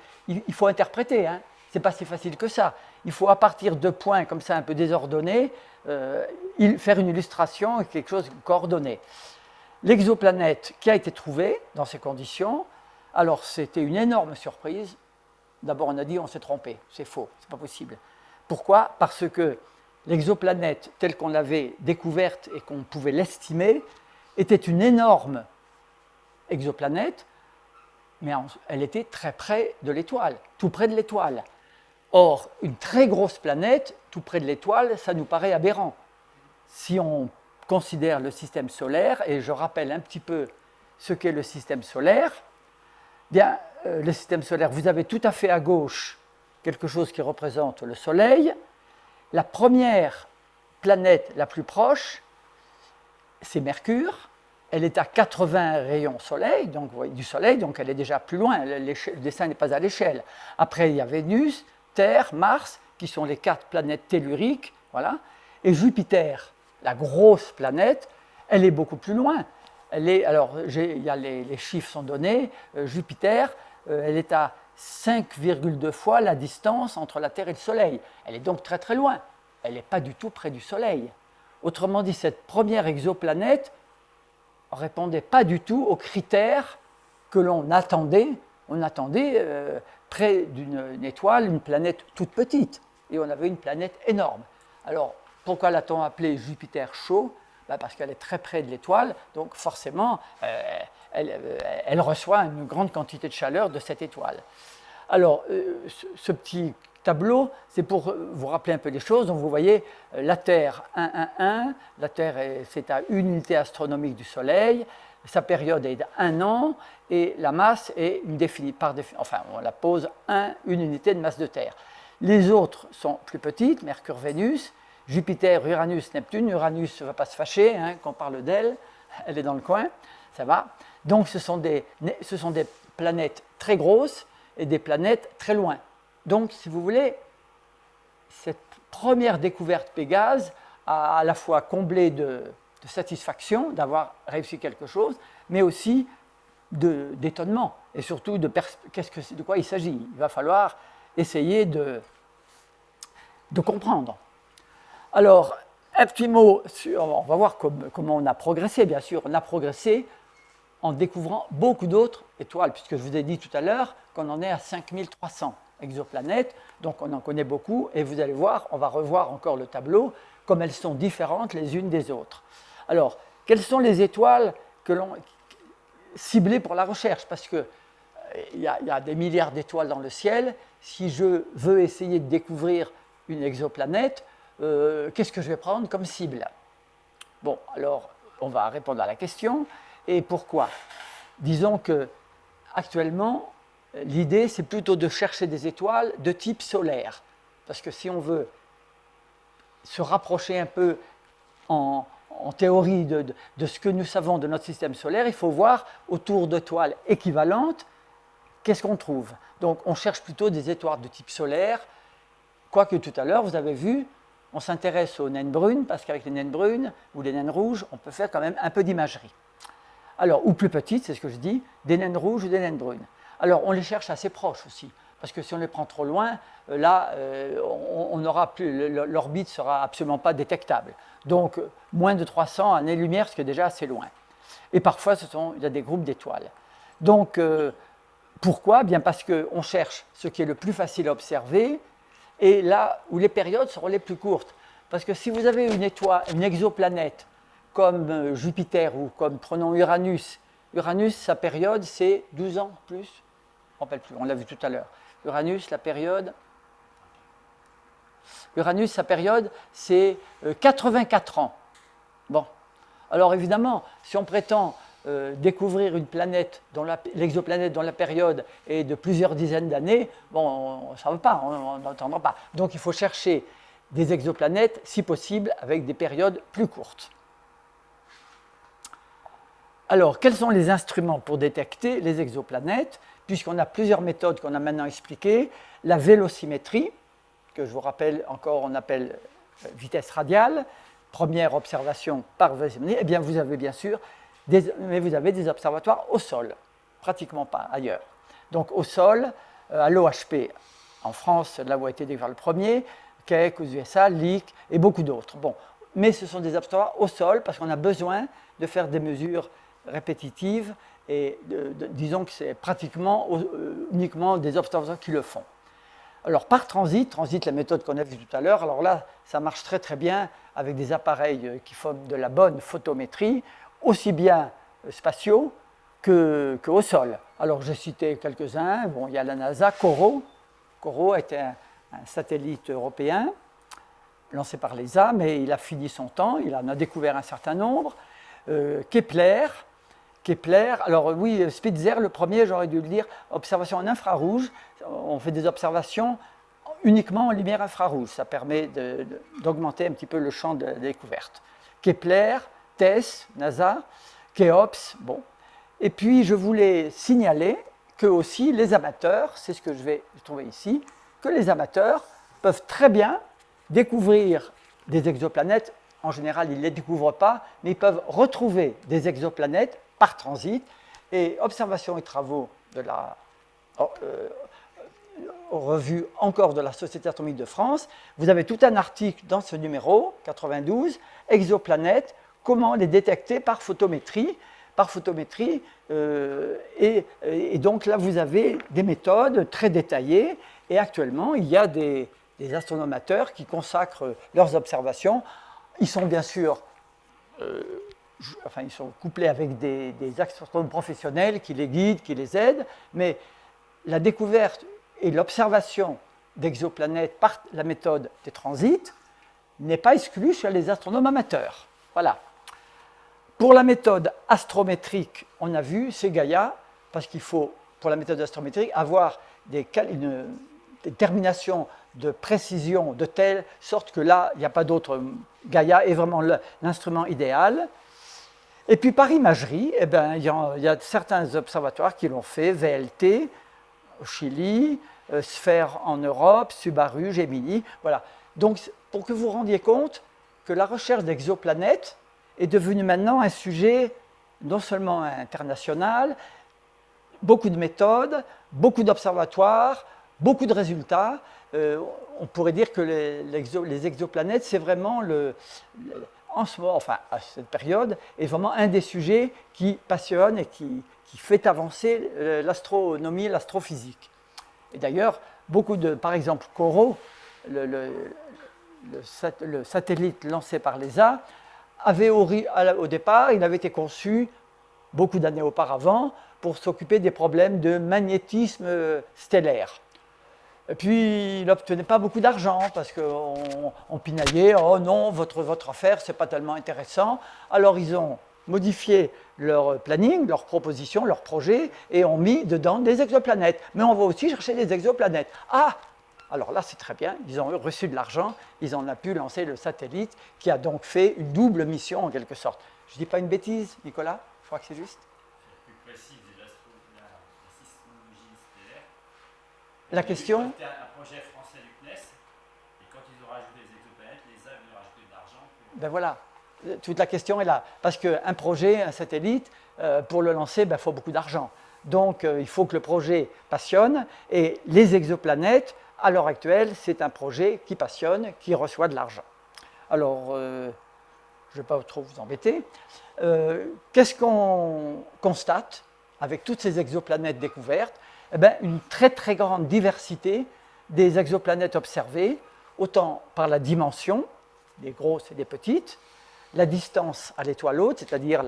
faut interpréter, hein. Ce n'est pas si facile que ça. Il faut, à partir de points comme ça un peu désordonnés, faire une illustration, quelque chose de coordonné. L'exoplanète qui a été trouvée dans ces conditions, alors c'était une énorme surprise. D'abord, on a dit on s'est trompé, c'est faux, c'est pas possible. Pourquoi? Parce que l'exoplanète telle qu'on l'avait découverte et qu'on pouvait l'estimer était une énorme exoplanète, mais elle était très près de l'étoile, tout près de l'étoile. Or, une très grosse planète, tout près de l'étoile, ça nous paraît aberrant. Si on considère le système solaire, et je rappelle un petit peu ce qu'est le système solaire, bien, le système solaire, vous avez tout à fait à gauche quelque chose qui représente le Soleil. La première planète la plus proche, c'est Mercure. Elle est à 80 rayons du Soleil, donc elle est déjà plus loin. Le dessin n'est pas à l'échelle. Après, il y a Vénus, Terre, Mars, qui sont les 4 planètes telluriques, voilà. Et Jupiter, la grosse planète, elle est beaucoup plus loin. Alors, les chiffres sont donnés. Jupiter, elle est à 5,2 fois la distance entre la Terre et le Soleil. Elle est donc très très loin. Elle n'est pas du tout près du Soleil. Autrement dit, cette première exoplanète ne répondait pas du tout aux critères que l'on attendait. On attendait près d'une étoile, une planète toute petite. Et on avait une planète énorme. Alors, pourquoi l'a-t-on appelée Jupiter chaud? Parce qu'elle est très près de l'étoile, donc forcément, elle reçoit une grande quantité de chaleur de cette étoile. Alors, ce petit tableau, c'est pour vous rappeler un peu les choses. Donc, vous voyez la Terre 1,1,1. La Terre, c'est à une unité astronomique du Soleil. Sa période est d'1 an et la masse est enfin, on la pose une unité de masse de Terre. Les autres sont plus petites, Mercure, Vénus, Jupiter, Uranus, Neptune. Uranus ne va pas se fâcher quand on parle d'elle, elle est dans le coin, ça va. Donc ce sont des planètes très grosses et des planètes très loin. Donc, si vous voulez, cette première découverte Pégase a à la fois comblé de satisfaction d'avoir réussi quelque chose, mais aussi d'étonnement et surtout de quoi il s'agit. Il va falloir essayer de comprendre. Alors, un petit mot, on va voir comment on a progressé, bien sûr. On a progressé en découvrant beaucoup d'autres étoiles, puisque je vous ai dit tout à l'heure qu'on en est à 5300 exoplanètes, donc on en connaît beaucoup, et vous allez voir, on va revoir encore le tableau, comme elles sont différentes les unes des autres. Alors, quelles sont les étoiles que l'on ciblées pour la recherche? Parce qu'il y a des milliards d'étoiles dans le ciel. Si je veux essayer de découvrir une exoplanète, qu'est-ce que je vais prendre comme cible? Bon, alors, on va répondre à la question. Et pourquoi? Disons que actuellement, l'idée, c'est plutôt de chercher des étoiles de type solaire. Parce que si on veut se rapprocher un peu en théorie de ce que nous savons de notre système solaire, il faut voir autour d'étoiles équivalentes, qu'est-ce qu'on trouve. Donc, on cherche plutôt des étoiles de type solaire, quoique tout à l'heure, vous avez vu, on s'intéresse aux naines brunes, parce qu'avec les naines brunes ou les naines rouges, on peut faire quand même un peu d'imagerie. Alors, ou plus petites, c'est ce que je dis, des naines rouges ou des naines brunes. Alors, on les cherche assez proches aussi, parce que si on les prend trop loin, là, on n'aura plus, l'orbite ne sera absolument pas détectable. Donc, moins de 300 années-lumière, ce qui est déjà assez loin. Et parfois, il y a des groupes d'étoiles. Donc, pourquoi? Bien parce qu'on cherche ce qui est le plus facile à observer, et là où les périodes seront les plus courtes. Parce que si vous avez une étoile, une exoplanète, comme Jupiter ou comme, prenons Uranus, Uranus, sa période, c'est 12 ans plus. Je ne me rappelle plus, on l'a vu tout à l'heure. Uranus, sa période, c'est 84 ans. Bon. Alors évidemment, si on prétend découvrir une planète, l'exoplanète dont la période est de plusieurs dizaines d'années, bon, ça ne va pas, on n'entendra pas. Donc il faut chercher des exoplanètes, si possible, avec des périodes plus courtes. Alors, quels sont les instruments pour détecter les exoplanètes? Puisqu'on a plusieurs méthodes qu'on a maintenant expliquées. La vélocimétrie, que je vous rappelle encore, on appelle vitesse radiale, première observation par vélocimétrie. Eh bien, vous avez bien sûr vous avez des observatoires au sol, pratiquement pas ailleurs. Donc, au sol, à l'OHP, en France, là où a été découvert le premier, Keck aux USA, Lick et beaucoup d'autres. Bon, mais ce sont des observatoires au sol parce qu'on a besoin de faire des mesures répétitives et disons que c'est pratiquement uniquement des observateurs qui le font. Alors par transit, la méthode qu'on a vue tout à l'heure, alors là ça marche très très bien avec des appareils qui font de la bonne photométrie, aussi bien spatiaux qu'au sol. Alors j'ai cité quelques-uns, bon, il y a la NASA, CORO était un satellite européen lancé par l'ESA, mais il a fini son temps, il en a découvert un certain nombre. Kepler, alors oui, Spitzer, le premier, j'aurais dû le dire, observation en infrarouge, on fait des observations uniquement en lumière infrarouge, ça permet d'augmenter un petit peu le champ de découverte. Kepler, TESS, NASA, Kéops, bon. Et puis je voulais signaler que aussi les amateurs, c'est ce que je vais trouver ici, que les amateurs peuvent très bien découvrir des exoplanètes. En général, ils ne les découvrent pas, mais ils peuvent retrouver des exoplanètes par transit. Et observations et travaux de la revue encore de la Société atomique de France, vous avez tout un article dans ce numéro 92, exoplanètes, comment les détecter par photométrie. Et donc là, vous avez des méthodes très détaillées. Et actuellement, il y a des astronomes amateurs qui consacrent leurs observations. Ils sont bien sûr, ils sont couplés avec des astronomes professionnels qui les guident, qui les aident. Mais la découverte et l'observation d'exoplanètes par la méthode des transits n'est pas exclue chez les astronomes amateurs. Voilà. Pour la méthode astrométrique, on a vu, c'est Gaïa, parce qu'il faut, pour la méthode astrométrique, avoir des déterminations de précision de telle sorte que là, il n'y a pas d'autre. Gaïa est vraiment l'instrument idéal. Et puis par imagerie, il y a certains observatoires qui l'ont fait, VLT au Chili, Sphère en Europe, Subaru, Gemini. Voilà. Donc, pour que vous vous rendiez compte que la recherche d'exoplanètes est devenue maintenant un sujet non seulement international, beaucoup de méthodes, beaucoup d'observatoires, beaucoup de résultats. On pourrait dire que les exoplanètes, c'est vraiment en ce moment, enfin à cette période, est vraiment un des sujets qui passionne et qui fait avancer l'astronomie et l'astrophysique. Et d'ailleurs, par exemple, Corot, le satellite lancé par l'ESA, au départ, il avait été conçu beaucoup d'années auparavant pour s'occuper des problèmes de magnétisme stellaire. Et puis, il n'obtenait pas beaucoup d'argent parce qu'on pinaillait « Oh non, votre affaire, ce n'est pas tellement intéressant ». Alors, ils ont modifié leur planning, leur proposition, leur projet et ont mis dedans des exoplanètes. Mais on va aussi chercher des exoplanètes. Ah! Alors là, c'est très bien, ils ont reçu de l'argent, ils en ont pu lancer le satellite qui a donc fait une double mission en quelque sorte. Je ne dis pas une bêtise, Nicolas? Je crois que c'est juste. Plus précis, la sismologie stellaire. La question? C'était un projet français du CNES, et quand ils ont rajouté les exoplanètes, les États ont rajouté de l'argent. Ben voilà, toute la question est là. Parce qu'un projet, un satellite, pour le lancer, il faut beaucoup d'argent. Donc il faut que le projet passionne, et les exoplanètes, à l'heure actuelle, c'est un projet qui passionne, qui reçoit de l'argent. Alors, je ne vais pas trop vous embêter. Qu'est-ce qu'on constate avec toutes ces exoplanètes découvertes? Eh bien, une très très grande diversité des exoplanètes observées, autant par la dimension, des grosses et des petites, la distance à l'étoile hôte, c'est-à-dire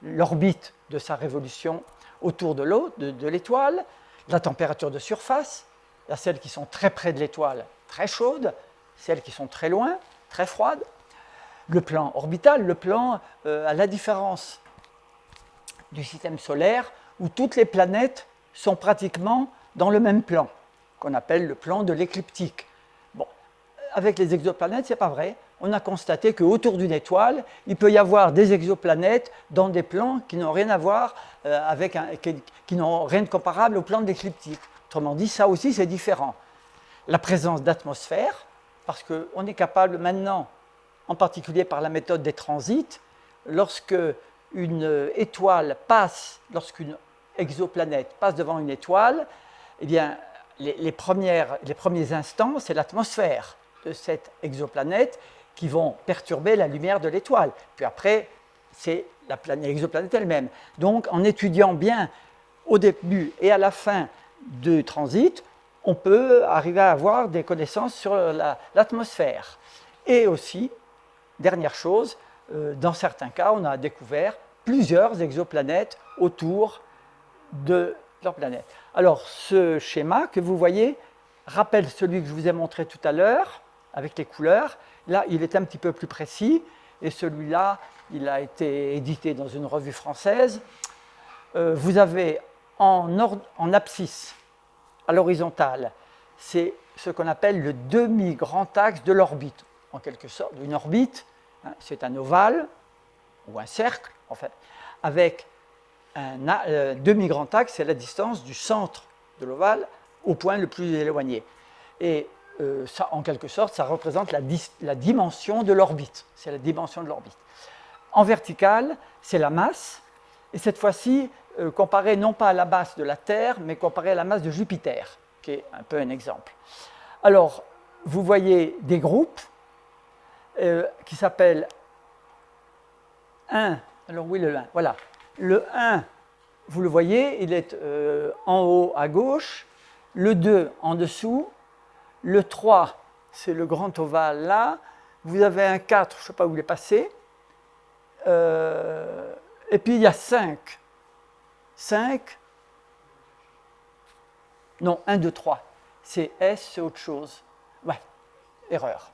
l'orbite de sa révolution autour de l'étoile, la température de surface. Il y a celles qui sont très près de l'étoile, très chaudes, celles qui sont très loin, très froides. Le plan orbital, le plan à la différence du système solaire, où toutes les planètes sont pratiquement dans le même plan, qu'on appelle le plan de l'écliptique. Bon, avec les exoplanètes, ce n'est pas vrai. On a constaté qu'autour d'une étoile, il peut y avoir des exoplanètes dans des plans qui n'ont rien à voir qui n'ont rien de comparable au plan de l'écliptique. Autrement dit, ça aussi, c'est différent. La présence d'atmosphère, parce qu'on est capable maintenant, en particulier par la méthode des transits, lorsque une étoile passe, lorsqu'une exoplanète passe devant une étoile, eh bien, les premiers instants, c'est l'atmosphère de cette exoplanète qui vont perturber la lumière de l'étoile. Puis après, c'est l'exoplanète elle-même. Donc, en étudiant bien au début et à la fin du transit, on peut arriver à avoir des connaissances sur l'atmosphère. Et aussi, dernière chose, dans certains cas, on a découvert plusieurs exoplanètes autour de leur planète. Alors, ce schéma que vous voyez rappelle celui que je vous ai montré tout à l'heure, avec les couleurs. Là, il est un petit peu plus précis, et celui-là, il a été édité dans une revue française. Vous avez en abscisse, à l'horizontale, c'est ce qu'on appelle le demi-grand axe de l'orbite. En quelque sorte, une orbite, hein, c'est un ovale, ou un cercle, en fait, avec un demi-grand axe, c'est la distance du centre de l'ovale au point le plus éloigné. Et ça, en quelque sorte, ça représente la dimension de l'orbite. C'est la dimension de l'orbite. En vertical, c'est la masse. Et cette fois-ci, comparée non pas à la masse de la Terre, mais comparée à la masse de Jupiter, qui est un peu un exemple. Alors, vous voyez des groupes qui s'appellent 1. Alors, oui, le 1. Voilà. Le 1, vous le voyez, il est en haut à gauche. Le 2 en dessous. Le 3, c'est le grand ovale là. Vous avez un 4, je ne sais pas où il est passé. Et puis il y a 5. 5. Non, 1, 2, 3. C'est S, c'est autre chose. Ouais, erreur.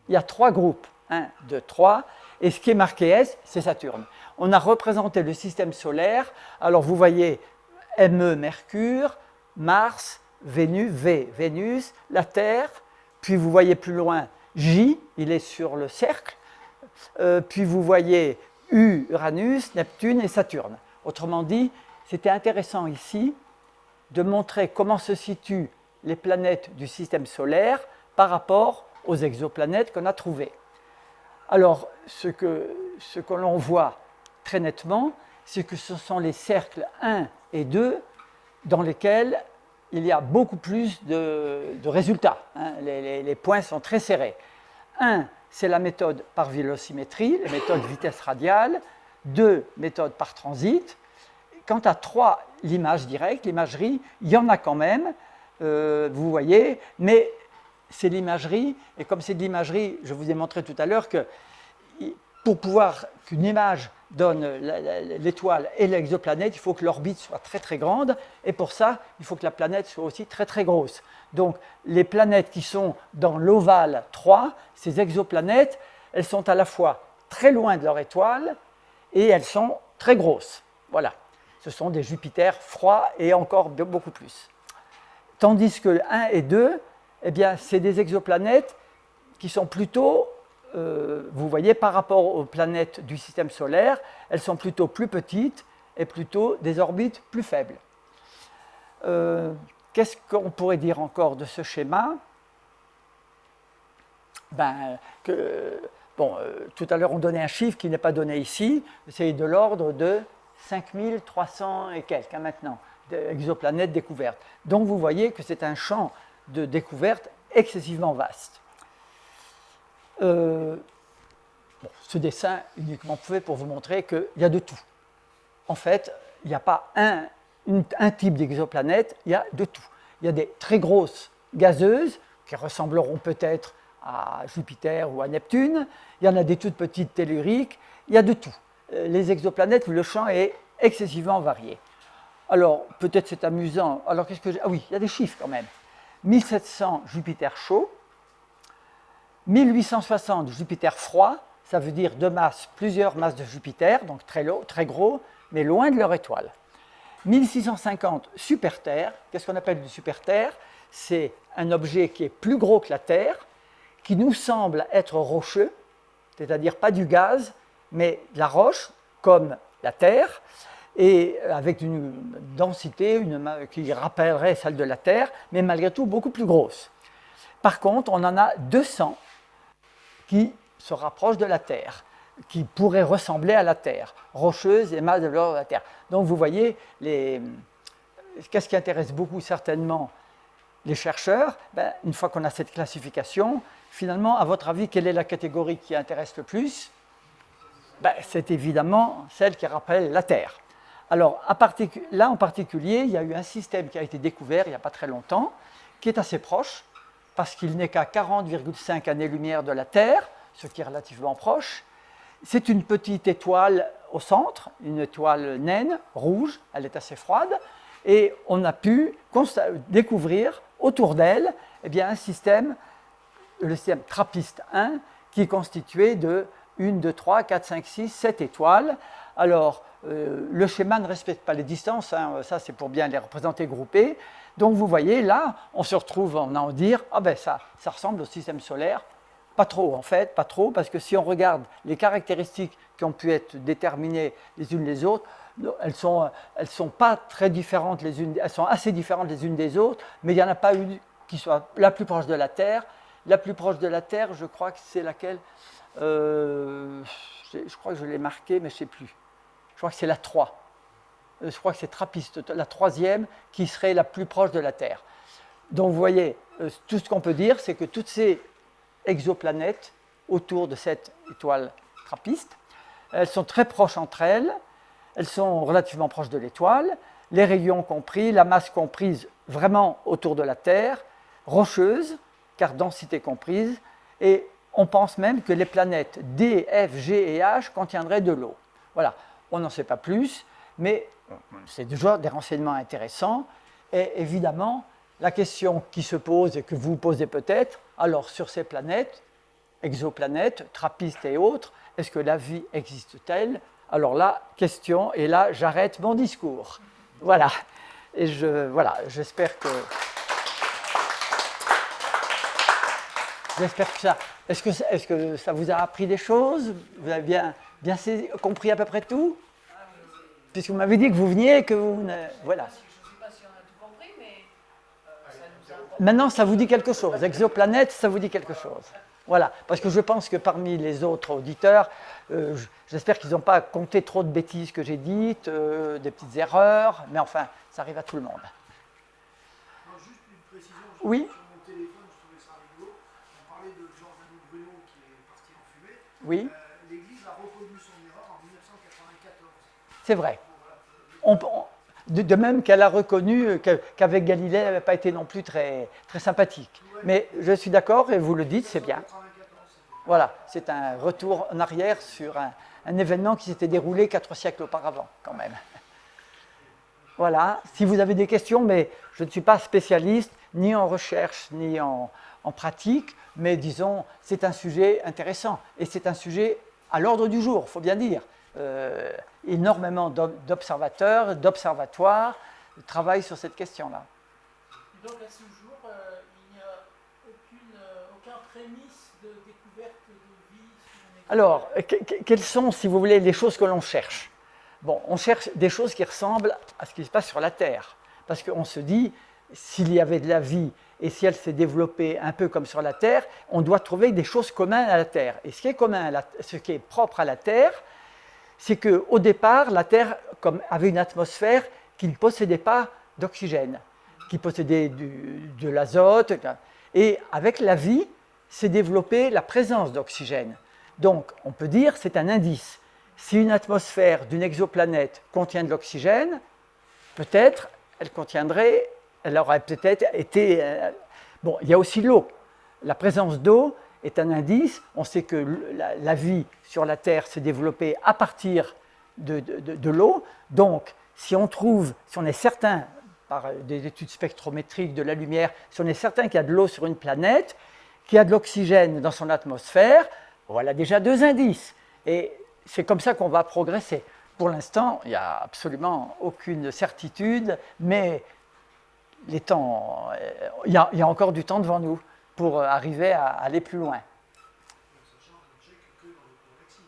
Il y a 3 groupes. 1, 2, 3. Et ce qui est marqué S, c'est Saturne. On a représenté le système solaire. Alors vous voyez ME, Mercure, Mars, Vénus, la Terre, puis vous voyez plus loin J, il est sur le cercle, puis vous voyez U, Uranus, Neptune et Saturne. Autrement dit, c'était intéressant ici de montrer comment se situent les planètes du système solaire par rapport aux exoplanètes qu'on a trouvées. Alors, ce que l'on voit très nettement, c'est que ce sont les cercles 1 et 2 dans lesquels il y a beaucoup plus de résultats. Hein. Les points sont très serrés. 1, c'est la méthode par vélocimétrie, la méthode vitesse radiale. 2, méthode par transit. Quant à 3, l'image directe, l'imagerie, il y en a quand même, vous voyez, mais c'est l'imagerie, et comme c'est de l'imagerie, je vous ai montré tout à l'heure que pour pouvoir qu'une image donne l'étoile et l'exoplanète, il faut que l'orbite soit très très grande, et pour ça, il faut que la planète soit aussi très très grosse. Donc les planètes qui sont dans l'ovale 3, ces exoplanètes, elles sont à la fois très loin de leur étoile, et elles sont très grosses. Voilà, ce sont des Jupiters froids et encore beaucoup plus. Tandis que 1 et 2, eh bien, c'est des exoplanètes qui sont plutôt, vous voyez, par rapport aux planètes du système solaire, elles sont plutôt plus petites et plutôt des orbites plus faibles. Qu'est-ce qu'on pourrait dire encore de ce schéma? Tout à l'heure, on donnait un chiffre qui n'est pas donné ici, c'est de l'ordre de 5300 et quelques maintenant, d'exoplanètes découvertes. Donc vous voyez que c'est un champ de découverte excessivement vaste. Ce dessin uniquement fait pour vous montrer qu'il y a de tout. En fait, il n'y a pas un type d'exoplanète, il y a de tout. Il y a des très grosses gazeuses qui ressembleront peut-être à Jupiter ou à Neptune. Il y en a des toutes petites telluriques. Il y a de tout. Les exoplanètes, le champ est excessivement varié. Alors, peut-être c'est amusant. Alors, qu'est-ce que j'ai? Ah oui, il y a des chiffres quand même. 1700 Jupiter chauds, 1860 Jupiter froids, ça veut dire de masse, plusieurs masses de Jupiter, donc très gros, mais loin de leur étoile. 1650 super-Terre. Qu'est-ce qu'on appelle une super-Terre? C'est un objet qui est plus gros que la Terre, qui nous semble être rocheux, c'est-à-dire pas du gaz, mais de la roche, comme la Terre, et avec une densité qui rappellerait celle de la Terre, mais malgré tout beaucoup plus grosse. Par contre, on en a 200 qui se rapprochent de la Terre, qui pourraient ressembler à la Terre, rocheuses et masses de la Terre. Donc vous voyez, qu'est-ce qui intéresse beaucoup certainement les chercheurs? Une fois qu'on a cette classification, finalement, à votre avis, quelle est la catégorie qui intéresse le plus? C'est évidemment celle qui rappelle la Terre. Alors, là en particulier, il y a eu un système qui a été découvert il n'y a pas très longtemps, qui est assez proche, parce qu'il n'est qu'à 40,5 années-lumière de la Terre, ce qui est relativement proche. C'est une petite étoile au centre, une étoile naine, rouge, elle est assez froide, et on a pu découvrir autour d'elle un système, le système TRAPPIST-1, qui est constitué de 1, 2, 3, 4, 5, 6, 7 étoiles. Alors, le schéma ne respecte pas les distances, hein, ça c'est pour bien les représenter groupés. Donc vous voyez, là, on se retrouve en en dire, ça ressemble au système solaire. Pas trop en fait, pas trop, parce que si on regarde les caractéristiques qui ont pu être déterminées les unes les autres, elles sont pas très différentes les unes, elles sont assez différentes les unes des autres, mais il n'y en a pas une qui soit la plus proche de la Terre. La plus proche de la Terre, je crois que c'est laquelle je crois que je l'ai marqué, mais je ne sais plus. Je crois que c'est la 3. Je crois que c'est Trappiste, la troisième, qui serait la plus proche de la Terre. Donc vous voyez, tout ce qu'on peut dire, c'est que toutes ces exoplanètes autour de cette étoile Trappiste, elles sont très proches entre elles, elles sont relativement proches de l'étoile, les rayons compris, la masse comprise vraiment autour de la Terre, rocheuse, car densité comprise, et on pense même que les planètes D, F, G et H contiendraient de l'eau. Voilà, on n'en sait pas plus, mais c'est déjà des renseignements intéressants, et évidemment, la question qui se pose et que vous posez peut-être, alors sur ces planètes, exoplanètes, trappistes et autres, est-ce que la vie existe-t-elle? Alors là, question, et là, j'arrête mon discours. Voilà. Et voilà, j'espère que ça. Est-ce que ça vous a appris des choses? Vous avez bien compris à peu près tout? Puisque vous m'avez dit que vous veniez et que vous... Voilà. Je ne sais pas si on a tout compris, mais ça nous a... Maintenant, ça vous dit quelque chose. Exoplanète, ça vous dit quelque chose. Voilà, parce que je pense que parmi les autres auditeurs, j'espère qu'ils n'ont pas compté trop de bêtises que j'ai dites, des petites erreurs, mais enfin, ça arrive à tout le monde. Non, juste une précision, Oui. sur mon téléphone, je trouvais ça rigolo. On parlait de Giordano Bruno qui est parti en fumée. Oui, L'Église a reconnu son erreur en 1994. c'est vrai. De même qu'elle a reconnu qu'avec Galilée, elle n'avait pas été non plus très, très sympathique. Mais je suis d'accord, et vous le dites, c'est bien. 1994, Voilà, c'est un retour en arrière sur un événement qui s'était déroulé 4 siècles auparavant, quand même. Voilà, si vous avez des questions, mais je ne suis pas spécialiste, ni en recherche, ni en pratique, mais disons, c'est un sujet intéressant, et c'est un sujet à l'ordre du jour, il faut bien dire. Énormément d'observateurs, d'observatoires travaillent sur cette question-là. Donc à ce jour, il n'y a aucun prémisse de découverte de vie sur une Alors, quelles sont, si vous voulez, les choses que l'on cherche? Bon, on cherche des choses qui ressemblent à ce qui se passe sur la Terre. Parce qu'on se dit, s'il y avait de la vie et si elle s'est développée un peu comme sur la Terre, on doit trouver des choses communes à la Terre. Et ce qui est commun, ce qui est propre à la Terre, c'est qu'au départ, la Terre avait une atmosphère qui ne possédait pas d'oxygène, qui possédait de l'azote. Et avec la vie, s'est développée la présence d'oxygène. Donc, on peut dire que c'est un indice. Si une atmosphère d'une exoplanète contient de l'oxygène, peut-être elle aurait peut-être été... Bon, il y a aussi l'eau. La présence d'eau est un indice. On sait que la vie sur la Terre s'est développée à partir de l'eau. Donc, si on est certain, par des études spectrométriques de la lumière, si on est certain qu'il y a de l'eau sur une planète, qu'il y a de l'oxygène dans son atmosphère, voilà déjà 2 indices. Et c'est comme ça qu'on va progresser. Pour l'instant, il n'y a absolument aucune certitude, mais il y a encore du temps devant nous pour arriver à aller plus loin. sachant qu'on check que dans notre galaxie.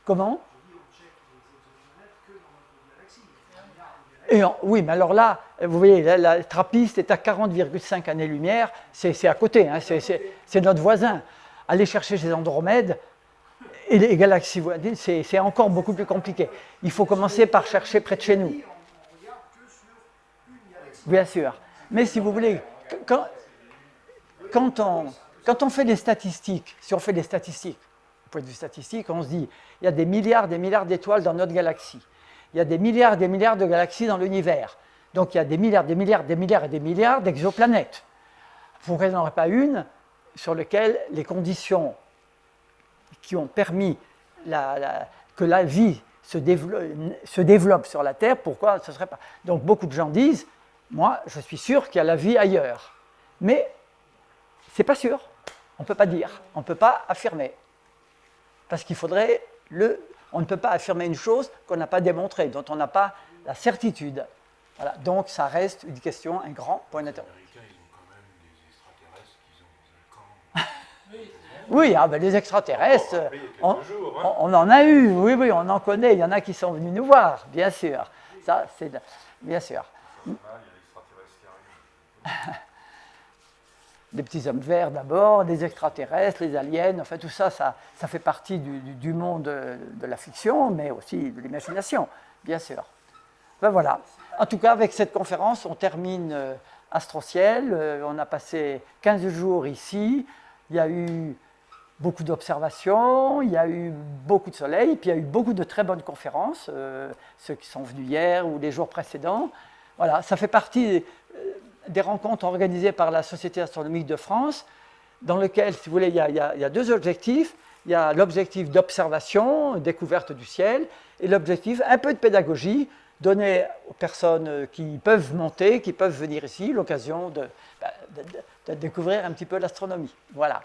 Comment? Je dis, on check les exoplanètes que dans notre galaxie. Il y a un milliard de galaxies. Oui, mais alors là, vous voyez, la Trappiste est à 40,5 années-lumière, c'est à côté, hein, c'est notre voisin. Aller chercher chez Andromède et les galaxies voisines, c'est encore beaucoup plus compliqué. Il faut commencer par chercher près de chez nous. On regarde que sur une galaxie. Bien sûr. Mais si vous voulez, quand on fait des statistiques, si on fait des statistiques, au point de vue statistique, on se dit, il y a des milliards d'étoiles dans notre galaxie. Il y a des milliards de galaxies dans l'univers. Donc il y a des milliards d'exoplanètes. Pourquoi il n'y en aurait pas une sur laquelle les conditions qui ont permis que la vie se développe sur la Terre, pourquoi ce ne serait pas? Donc beaucoup de gens disent, moi je suis sûr qu'il y a la vie ailleurs. Mais ce n'est pas sûr. On ne peut pas dire, on ne peut pas affirmer. Parce qu'il faudrait on ne peut pas affirmer une chose qu'on n'a pas démontrée, dont on n'a pas la certitude. Voilà. Donc ça reste une question, un grand point d'interrogation. Les Américains, ils ont quand même des extraterrestres qu'ils ont dans un camp. Oui, Oui, ah ben, les extraterrestres, Bon, après, il y a on, quelques jours, hein. on en a eu, oui, oui, on en connaît, il y en a qui sont venus nous voir, bien sûr. Ça, c'est bien sûr. Il y a l'extraterrestre qui arrive. Des petits hommes verts d'abord, des extraterrestres, les aliens, enfin tout ça, ça fait partie du monde de la fiction, mais aussi de l'imagination, bien sûr. Ben voilà. En tout cas, avec cette conférence, on termine Astrociel. On a passé 15 jours ici. Il y a eu beaucoup d'observations, il y a eu beaucoup de soleil, puis il y a eu beaucoup de très bonnes conférences, ceux qui sont venus hier ou les jours précédents. Voilà, ça fait partie des rencontres organisées par la Société astronomique de France, dans lequel, si vous voulez, il y a deux objectifs. Il y a l'objectif d'observation, découverte du ciel, et l'objectif, un peu de pédagogie, donner aux personnes qui peuvent monter, qui peuvent venir ici, l'occasion de découvrir un petit peu l'astronomie. Voilà.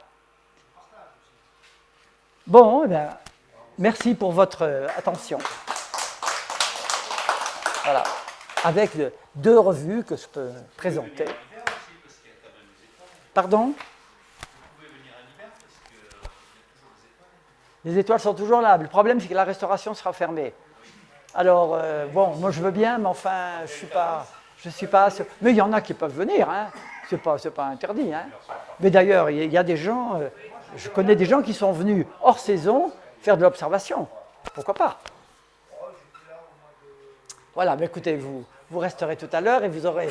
Bon, eh bien, merci pour votre attention. Voilà. Avec deux revues que je peux présenter. Pardon ? Les étoiles sont toujours là. Le problème, c'est que la restauration sera fermée. Alors, bon, moi je veux bien, mais enfin, je suis pas. Mais il y en a qui peuvent venir, hein. C'est pas interdit, hein. Mais d'ailleurs, il y a des gens, je connais des gens qui sont venus hors saison faire de l'observation. Pourquoi pas ? Voilà, mais écoutez, vous resterez tout à l'heure et vous aurez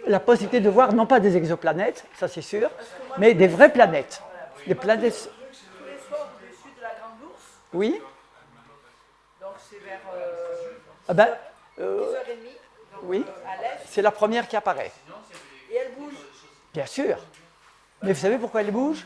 la possibilité de voir non pas des exoplanètes, ça c'est sûr, mais des vraies planètes. Les planètes. Tous les soirs au-dessus de la Grande Ourse, Oui. donc c'est vers Ah ben, 10h30, donc oui. à l'est, C'est la première qui apparaît. et elle bouge. Bien sûr. Mais vous savez pourquoi elle bouge ?